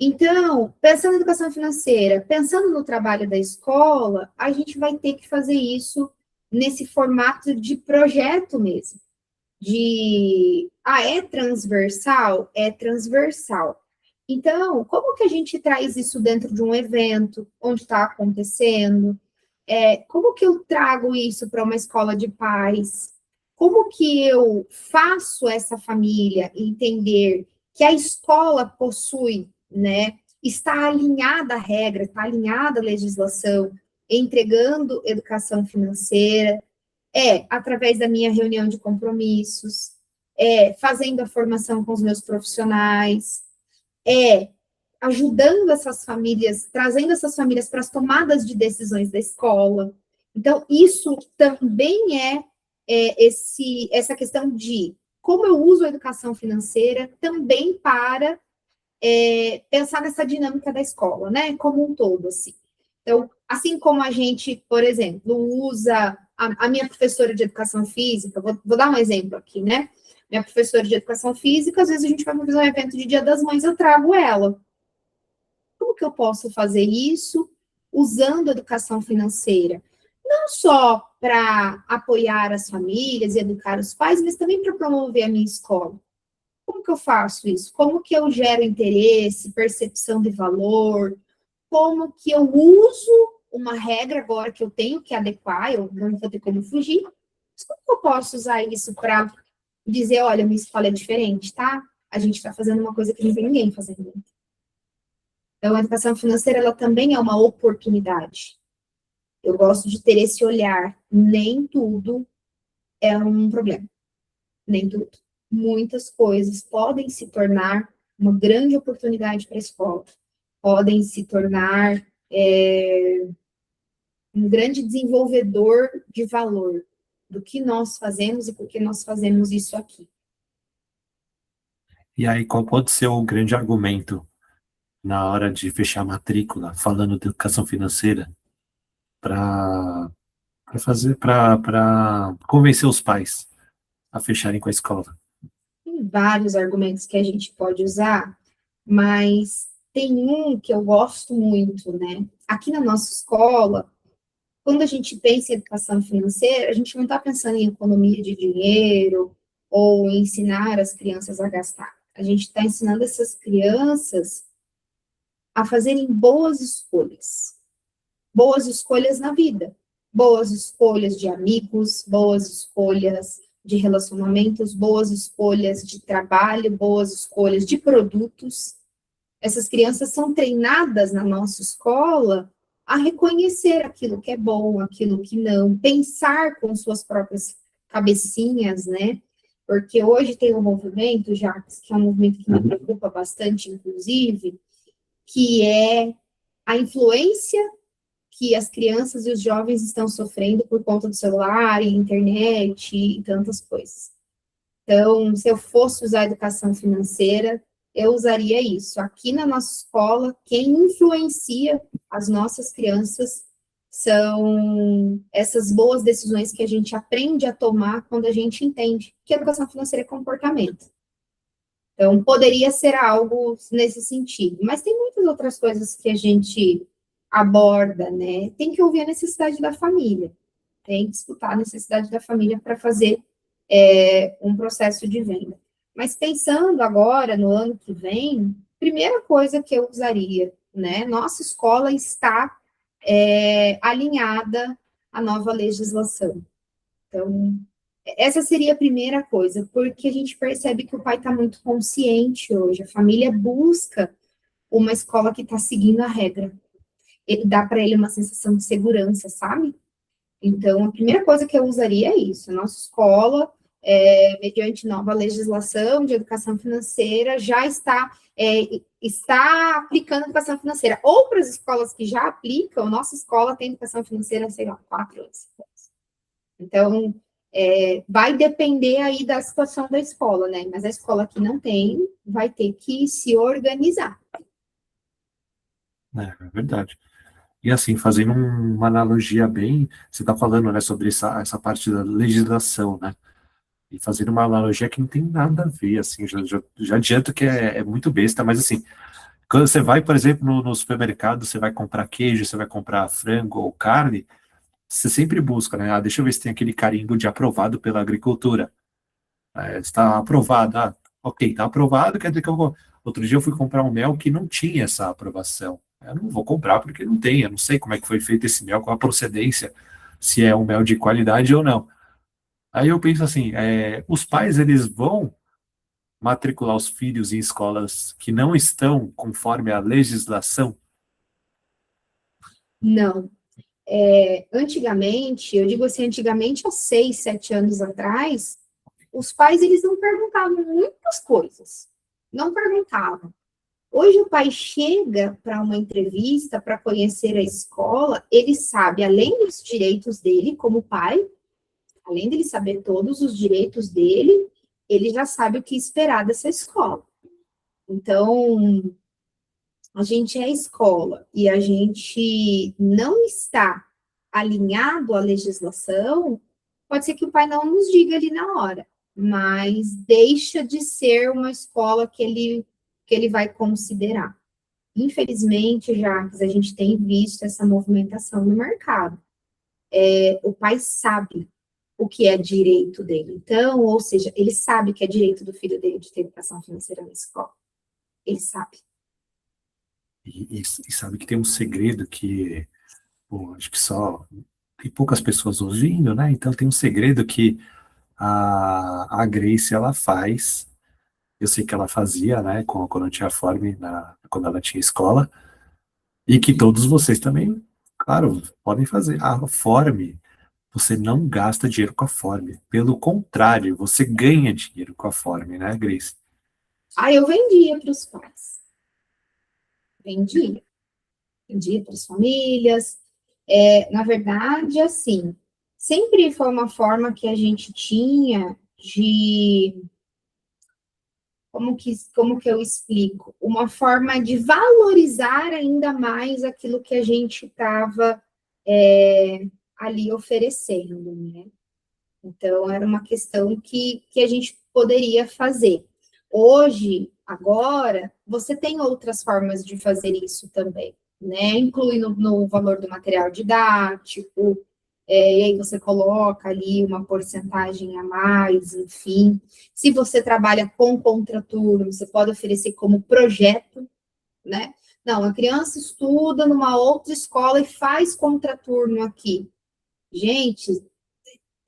Então, pensando na educação financeira, pensando no trabalho da escola, a gente vai ter que fazer isso nesse formato de projeto mesmo. É transversal? É transversal. Então, como que a gente traz isso dentro de um evento, onde está acontecendo? Como que eu trago isso para uma escola de pais? Como que eu faço essa família entender que a escola possui, né, está alinhada à regra, está alinhada à legislação, entregando educação financeira, através da minha reunião de compromissos, fazendo a formação com os meus profissionais, ajudando essas famílias, trazendo essas famílias para as tomadas de decisões da escola. Então, isso também essa questão de como eu uso a educação financeira também para pensar nessa dinâmica da escola, né, como um todo, assim. Então, assim como a gente, por exemplo, usa a minha professora de educação física, vou dar um exemplo aqui, né? Minha professora de educação física, às vezes a gente vai fazer um evento de Dia das Mães, eu trago ela. Como que eu posso fazer isso usando a educação financeira? Não só para apoiar as famílias e educar os pais, mas também para promover a minha escola. Como que eu faço isso? Como que eu gero interesse, percepção de valor? Como que eu uso uma regra agora que eu tenho que adequar, eu não vou ter como fugir, mas como que eu posso usar isso para dizer, olha, minha escola é diferente, tá? A gente está fazendo uma coisa que não tem ninguém fazendo. Então, a educação financeira, ela também é uma oportunidade. Eu gosto de ter esse olhar. Nem tudo é um problema. Nem tudo. Muitas coisas podem se tornar uma grande oportunidade para a escola. Podem se tornar um grande desenvolvedor de valor do que nós fazemos e por que nós fazemos isso aqui.
E aí, qual pode ser o grande argumento na hora de fechar a matrícula, falando de educação financeira, para fazer, para convencer os pais a fecharem com a escola?
Tem vários argumentos que a gente pode usar, mas tem um que eu gosto muito, né? Aqui na nossa escola, quando a gente pensa em educação financeira, a gente não está pensando em economia de dinheiro ou em ensinar as crianças a gastar. A gente está ensinando essas crianças a fazerem boas escolhas na vida, boas escolhas de amigos, boas escolhas de relacionamentos, boas escolhas de trabalho, boas escolhas de produtos. Essas crianças são treinadas na nossa escola a reconhecer aquilo que é bom, aquilo que não, pensar com suas próprias cabecinhas, né? Porque hoje tem um movimento, Jacques, que é um movimento que me preocupa bastante, inclusive, que é a influência que as crianças e os jovens estão sofrendo por conta do celular e internet e tantas coisas. Então, se eu fosse usar a educação financeira, eu usaria isso. Aqui na nossa escola, quem influencia as nossas crianças são essas boas decisões que a gente aprende a tomar quando a gente entende que a educação financeira é comportamento. Então, poderia ser algo nesse sentido. Mas tem muitas outras coisas que a gente aborda, né? Tem que ouvir a necessidade da família. Tem que escutar a necessidade da família para fazer um processo de venda. Mas pensando agora, no ano que vem, primeira coisa que eu usaria, né? Nossa escola está alinhada à nova legislação. Então, essa seria a primeira coisa, porque a gente percebe que o pai está muito consciente hoje, a família busca uma escola que está seguindo a regra. Ele dá para ele uma sensação de segurança, sabe? Então, a primeira coisa que eu usaria é isso. A nossa escola, mediante nova legislação de educação financeira, já está aplicando educação financeira. Ou para as escolas que já aplicam, nossa escola tem educação financeira, sei lá, 4 anos. Então, vai depender aí da situação da escola, né? Mas a escola que não tem, vai ter que se organizar.
É verdade. E assim, fazendo uma analogia bem, você está falando, né, sobre essa parte da legislação, né? E fazendo uma analogia que não tem nada a ver, assim, já adianto que é muito besta, mas assim, quando você vai, por exemplo, no supermercado, você vai comprar queijo, você vai comprar frango ou carne, você sempre busca, né? Ah, deixa eu ver se tem aquele carimbo de aprovado pela agricultura. Está aprovado, ok, está aprovado, quer dizer que eu vou. Outro dia eu fui comprar um mel que não tinha essa aprovação. Eu não vou comprar porque não tem, eu não sei como é que foi feito esse mel, qual a procedência, se é um mel de qualidade ou não. Aí eu penso assim, os pais eles vão matricular os filhos em escolas que não estão conforme a legislação?
Não. Antigamente, eu digo assim, antigamente, há 6, 7 anos atrás, os pais, eles não perguntavam muitas coisas. Não perguntavam. Hoje o pai chega para uma entrevista, para conhecer a escola, ele sabe, além dos direitos dele como pai, além dele saber todos os direitos dele, ele já sabe o que esperar dessa escola. Então, a gente é escola e a gente não está alinhado à legislação, pode ser que o pai não nos diga ali na hora, mas deixa de ser uma escola que ele vai considerar. Infelizmente, já a gente tem visto essa movimentação no mercado. O pai sabe o que é direito dele. Então, ou seja, ele sabe que é direito do filho dele de ter educação financeira na escola. Ele sabe.
E sabe que tem um segredo que, pô, acho que só tem poucas pessoas ouvindo, né? Então tem um segredo que a Grace, ela faz, eu sei que ela fazia, né, quando tinha forme, quando ela tinha escola, e que todos vocês também, claro, podem fazer. A forme, você não gasta dinheiro com a forme. Pelo contrário, você ganha dinheiro com a forme, né, Grace?
Aí eu vendia para os pais. Vendia. Vendia para as famílias. Na verdade, assim, sempre foi uma forma que a gente tinha de como que eu explico? Uma forma de valorizar ainda mais aquilo que a gente estava ali oferecendo, né? Então, era uma questão que a gente poderia fazer. Hoje, agora, você tem outras formas de fazer isso também, né? Inclui no valor do material didático, e aí você coloca ali uma porcentagem a mais, enfim. Se você trabalha com contraturno, você pode oferecer como projeto, né? Não, a criança estuda numa outra escola e faz contraturno aqui. Gente,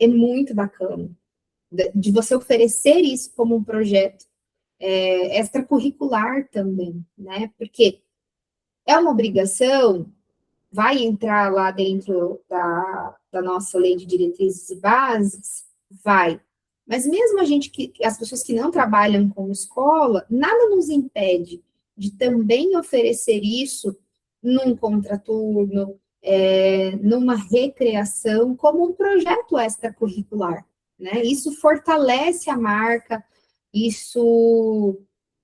é muito bacana de você oferecer isso como um projeto extracurricular também, né? Porque é uma obrigação, vai entrar lá dentro da nossa lei de diretrizes e bases, vai. Mas mesmo a gente as pessoas que não trabalham com escola, nada nos impede de também oferecer isso num contraturno, numa recreação, como um projeto extracurricular, né? Isso fortalece a marca, isso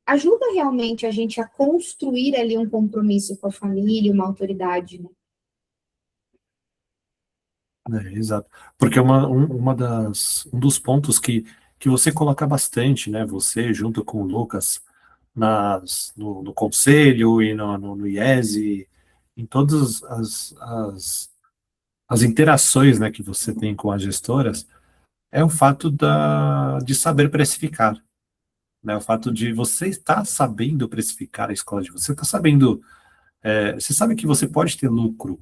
ajuda realmente a gente a construir ali um compromisso com a família, uma autoridade, né?
Exato. Porque um dos pontos que você coloca bastante, né? Você, junto com o Lucas, no conselho e no IESE, em todas as interações, né, que você tem com as gestoras, é o fato de saber precificar, né? O fato de você estar sabendo precificar a escola de você, está sabendo, você sabe que você pode ter lucro,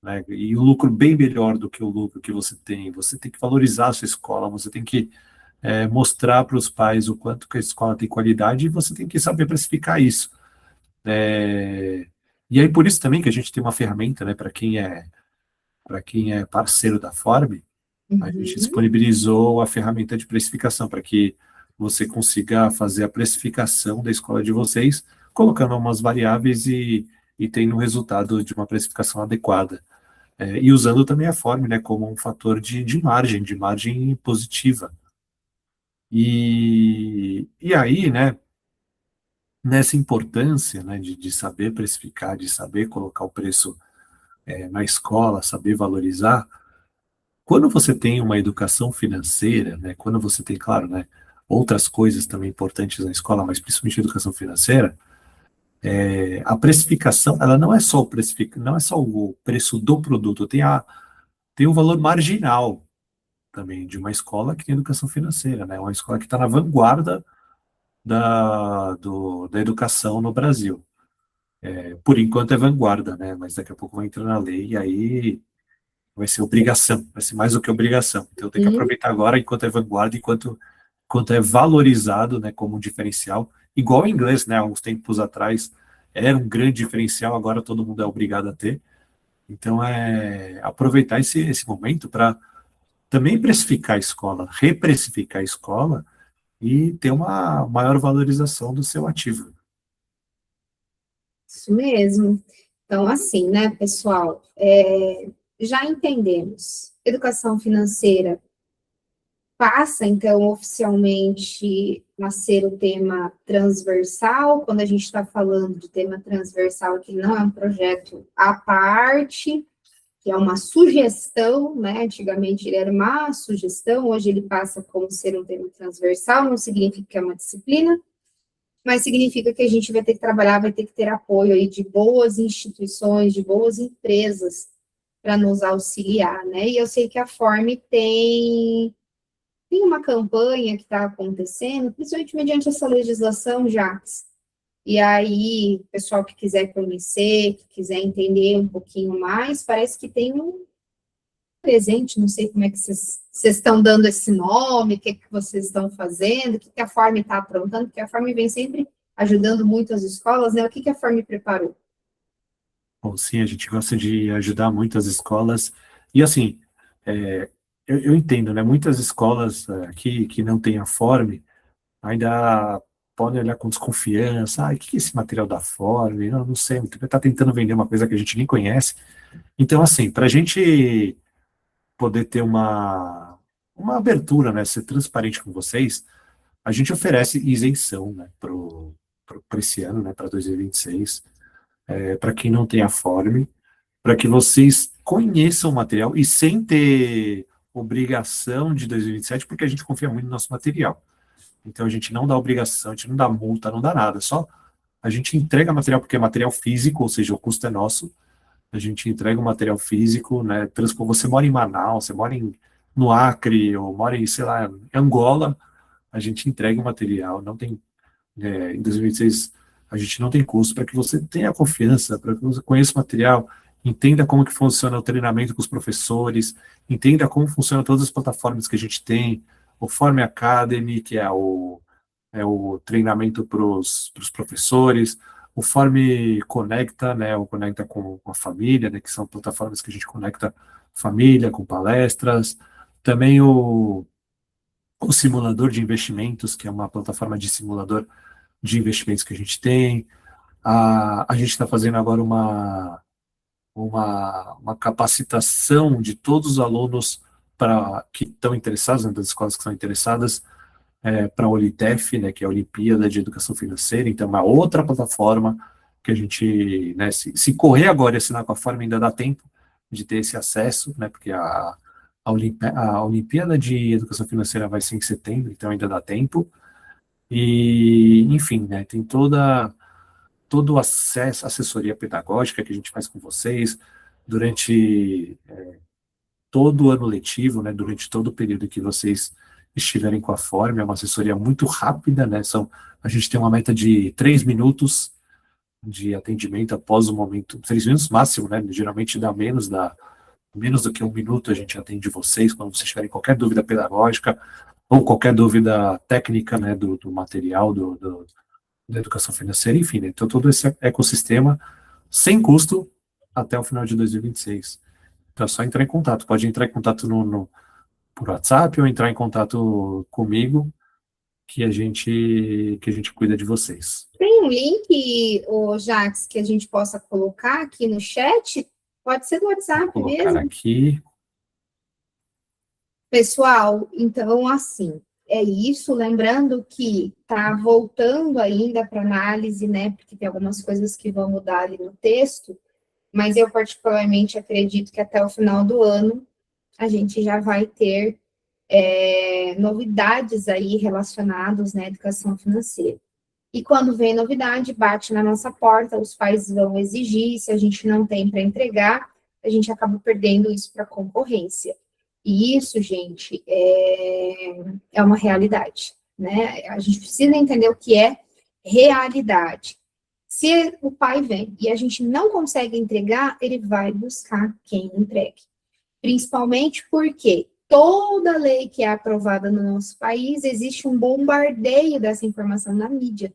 né? E um lucro bem melhor do que o lucro que você tem. Você tem que valorizar a sua escola, você tem que mostrar para os pais o quanto que a escola tem qualidade e você tem que saber precificar isso. É, e aí por isso também que a gente tem uma ferramenta, né, para quem é parceiro da Form, a gente
Uhum.
disponibilizou a ferramenta de precificação para que você consiga fazer a precificação da escola de vocês, colocando algumas variáveis e tendo um resultado de uma precificação adequada. E usando também a Form, né, como um fator de margem positiva. E aí, né, nessa importância, né, de saber precificar, de saber colocar o preço na escola, saber valorizar, quando você tem uma educação financeira, né, quando você tem, claro, né, outras coisas também importantes na escola, mas principalmente a educação financeira, a precificação, ela não é só não é só o preço do produto, tem o valor marginal também de uma escola que tem educação financeira, né, uma escola que está na vanguarda da educação no Brasil. Por enquanto é vanguarda, né, mas daqui a pouco vai entrar na lei e aí vai ser obrigação, vai ser mais do que obrigação. Então tem que
Sim.
aproveitar agora enquanto é vanguarda, enquanto é valorizado, né, como um diferencial, igual o inglês, né, há uns tempos atrás era um grande diferencial, agora todo mundo é obrigado a ter. Então é aproveitar esse momento para também precificar a escola, reprecificar a escola e ter uma maior valorização do seu ativo.
Isso mesmo. Então, assim, né, pessoal, já entendemos. Educação financeira passa, então, oficialmente a ser o tema transversal. Quando a gente está falando de tema transversal, que não é um projeto à parte, que é uma sugestão, né? Antigamente ele era uma sugestão, hoje ele passa como ser um tema transversal, não significa que é uma disciplina, mas significa que a gente vai ter que trabalhar, vai ter que ter apoio aí de boas instituições, de boas empresas para nos auxiliar, né? E eu sei que a Form tem uma campanha que está acontecendo, principalmente mediante essa legislação, Jacques. E aí, pessoal que quiser conhecer, que quiser entender um pouquinho mais, parece que tem um presente, não sei como é que vocês estão dando esse nome, o que vocês estão fazendo, o que a Form está aprontando, porque a Form vem sempre ajudando muito as escolas, né? O que a Form preparou?
Bom, sim, a gente gosta de ajudar muito as escolas. E assim, eu entendo, né? Muitas escolas aqui que não têm a Form ainda podem olhar com desconfiança. Ah, o que é esse material da Form? Eu não sei, está tentando vender uma coisa que a gente nem conhece. Então, assim, para a gente poder ter uma abertura, né? Ser transparente com vocês, a gente oferece isenção, né? Para esse ano, né? Para 2026, para quem não tem a Form, para que vocês conheçam o material e sem ter obrigação de 2027, porque a gente confia muito no nosso material. Então a gente não dá obrigação, a gente não dá multa, não dá nada, só a gente entrega material porque é material físico, ou seja, o custo é nosso. A gente entrega o material físico, né? Você mora em Manaus, você mora no Acre, ou mora em, sei lá, em Angola, a gente entrega o material, não tem em 2026, a gente não tem custo para que você tenha confiança, para que você conheça o material, entenda como que funciona o treinamento com os professores, entenda como funcionam todas as plataformas que a gente tem, o Form Academy, que é o treinamento para os professores, o Form Conecta, né, o Conecta com a família, né, que são plataformas que a gente conecta família com palestras, também o simulador de investimentos, que é uma plataforma de simulador de investimentos que a gente tem. A gente está fazendo agora uma capacitação de todos os alunos que estão interessados, né, das escolas que estão interessadas, para a Olitef, né, que é a Olimpíada de Educação Financeira. Então, é uma outra plataforma que a gente, né, se correr agora e assinar com a Forma, ainda dá tempo de ter esse acesso, né, porque a Olimpíada de Educação Financeira vai ser em setembro, então ainda dá tempo. E, enfim, né, tem todo o acesso, assessoria pedagógica que a gente faz com vocês durante todo o ano letivo, né, durante todo o período que vocês estiverem com a Form, é uma assessoria muito rápida, né, a gente tem uma meta de 3 minutos de atendimento após o momento, 3 minutos máximo, né, geralmente dá menos do que 1 minuto a gente atende vocês, quando vocês tiverem qualquer dúvida pedagógica, ou qualquer dúvida técnica, né, do material, da educação financeira, enfim, né? Então todo esse ecossistema sem custo até o final de 2026. Então é só entrar em contato. Pode entrar em contato por WhatsApp ou entrar em contato comigo que a gente cuida de vocês.
Tem um link, Jax, que a gente possa colocar aqui no chat? Pode ser do WhatsApp
Vou colocar
mesmo?
aqui.
Pessoal, então, assim, é isso. Lembrando que está voltando ainda para análise, né? Porque tem algumas coisas que vão mudar ali no texto, mas eu particularmente acredito que até o final do ano a gente já vai ter novidades aí relacionadas, né, à educação financeira. E quando vem novidade, bate na nossa porta, os pais vão exigir, se a gente não tem para entregar, a gente acaba perdendo isso para a concorrência. E isso, gente, é uma realidade, né? A gente precisa entender o que é realidade. Se o pai vem e a gente não consegue entregar, ele vai buscar quem entregue. Principalmente porque toda lei que é aprovada no nosso país, existe um bombardeio dessa informação na mídia.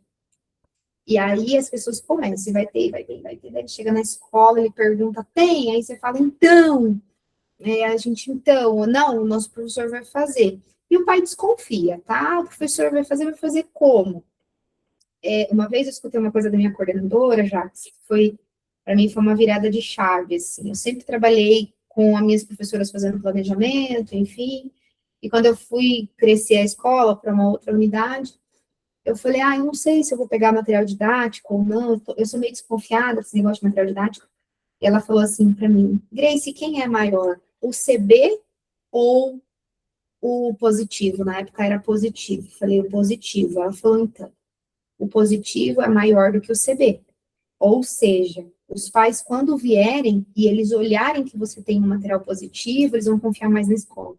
E aí as pessoas começam, vai ter. Daí chega na escola, ele pergunta, tem? Aí você fala, então, não, o nosso professor vai fazer. E o pai desconfia, tá? O professor vai fazer como? Uma vez eu escutei uma coisa da minha coordenadora, já que para mim foi uma virada de chave, assim. Eu sempre trabalhei com as minhas professoras fazendo planejamento, enfim, E quando eu fui crescer a escola para uma outra unidade, eu falei, eu não sei se eu vou pegar material didático ou não, eu sou meio desconfiada desse negócio de material didático. E ela falou assim para mim, Grace, quem é maior, o CB ou o positivo? Na época era positivo. Falei, o positivo. Ela falou, então, o positivo é maior do que o CB. Ou seja, os pais, quando vierem e eles olharem que você tem um material positivo, eles vão confiar mais na escola.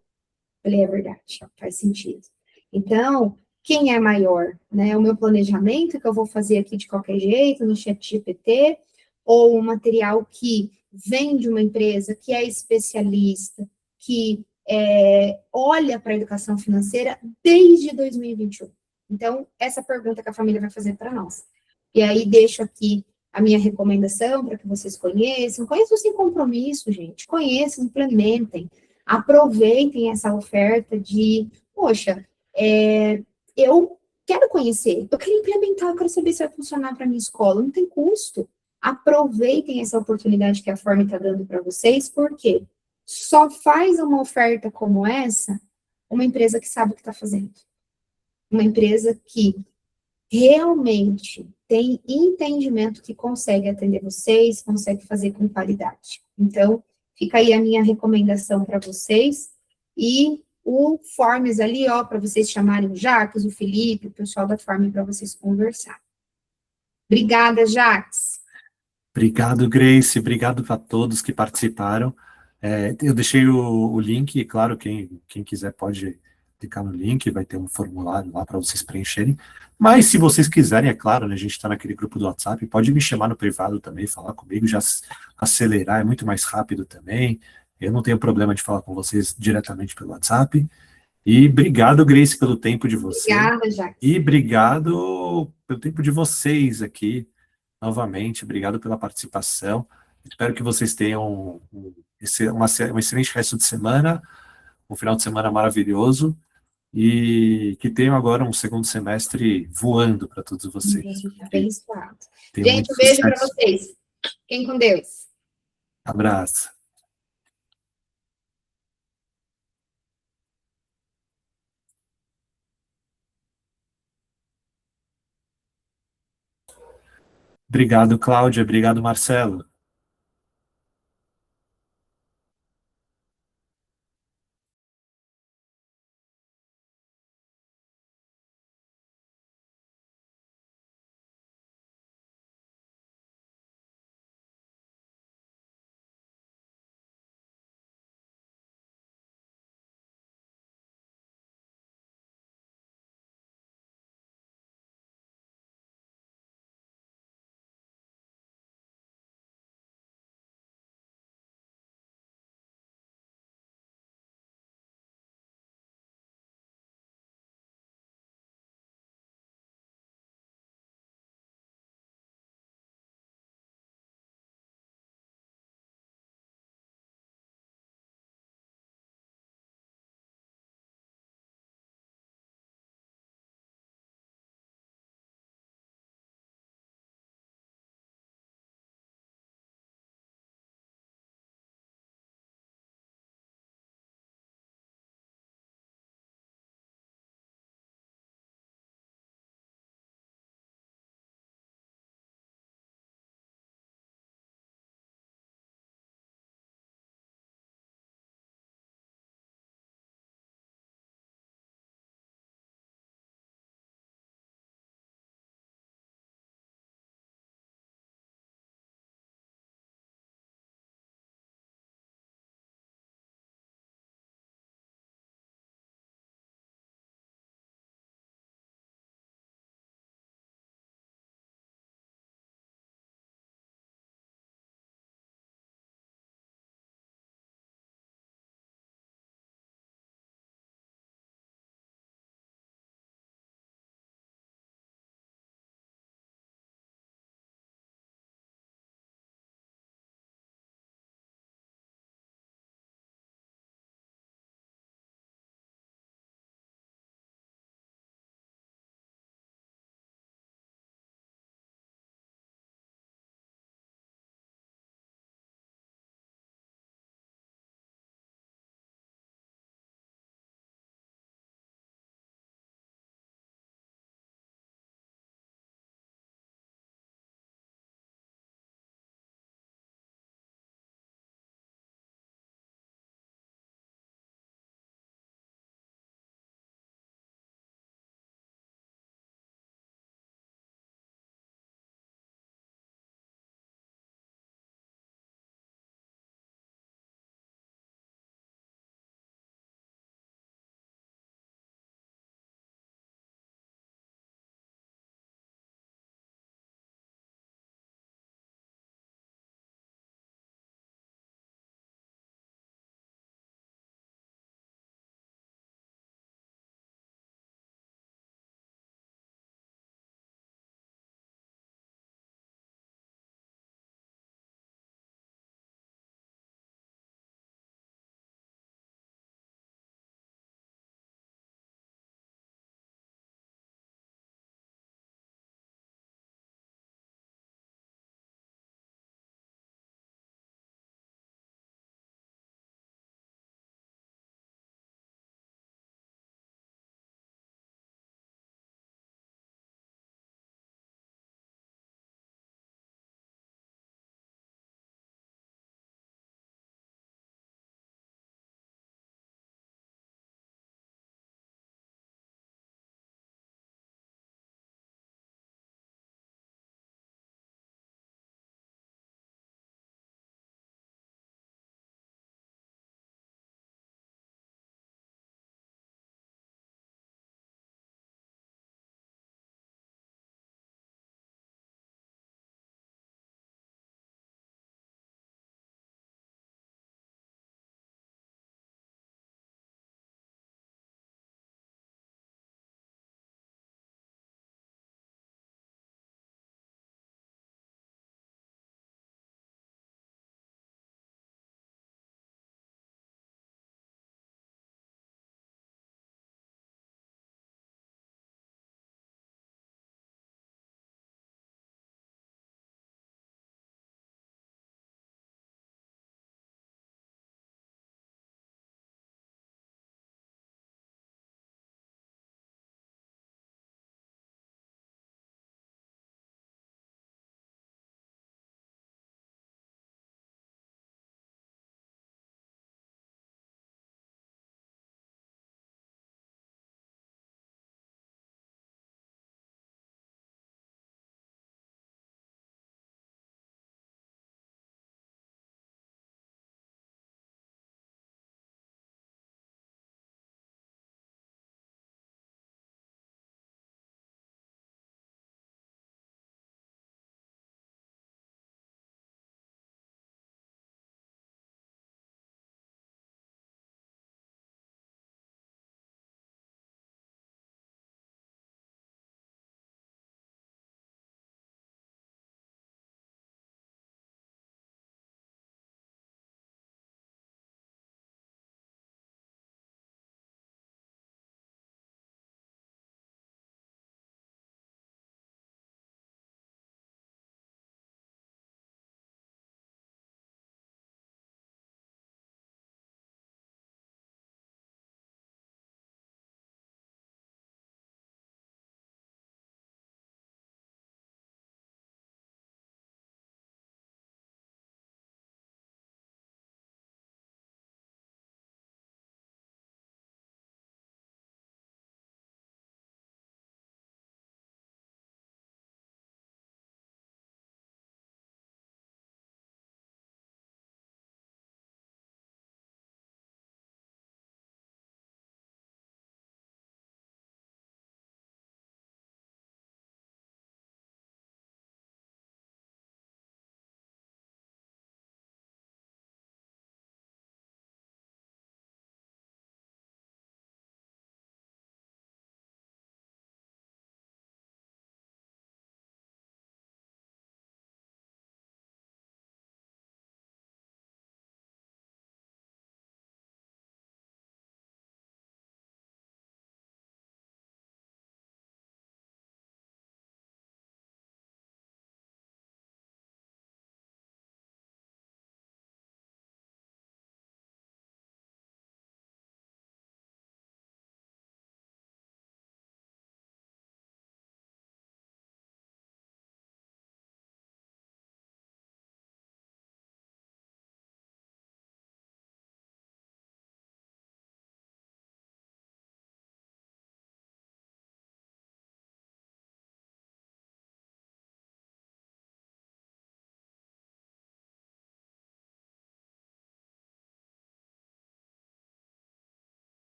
Falei, é verdade, faz sentido. Então, quem é maior, né? O meu planejamento que eu vou fazer aqui de qualquer jeito, no chat GPT, ou um material que vem de uma empresa que é especialista, que olha para a educação financeira desde 2021. Então, essa pergunta que a família vai fazer para nós. E aí, deixo aqui a minha recomendação para que vocês conheçam. Conheçam sem compromisso, gente. Conheçam, implementem. Aproveitem essa oferta de, poxa, eu quero conhecer, eu quero implementar, eu quero saber se vai funcionar para minha escola, não tem custo. Aproveitem essa oportunidade que a Form está dando para vocês, porque só faz uma oferta como essa uma empresa que sabe o que está fazendo. Uma empresa que realmente tem entendimento que consegue atender vocês, consegue fazer com qualidade. Então, fica aí a minha recomendação para vocês, e o Forms ali, ó, para vocês chamarem o Jacques, o Felipe, o pessoal da Form, para vocês conversar. Obrigada, Jacques.
Obrigado, Grace. Obrigado a todos que participaram. Eu deixei o link, e claro, quem quiser pode clicar no link, vai ter um formulário lá para vocês preencherem. Mas se vocês quiserem, é claro, né, a gente está naquele grupo do WhatsApp, pode me chamar no privado também, falar comigo, já acelerar, é muito mais rápido também. Eu não tenho problema de falar com vocês diretamente pelo WhatsApp. E obrigado, Grace, pelo tempo de você.
Obrigada, Jacques.
E obrigado pelo tempo de vocês aqui, novamente. Obrigado pela participação. Espero que vocês tenham um excelente resto de semana, um final de semana maravilhoso, e que tenham agora um segundo semestre voando para todos vocês.
Abençoado.
Tenham
Gente,
muito
um beijo para
sucesso.
vocês. Fiquem com Deus.
Abraço. Obrigado, Cláudia. Obrigado, Marcelo.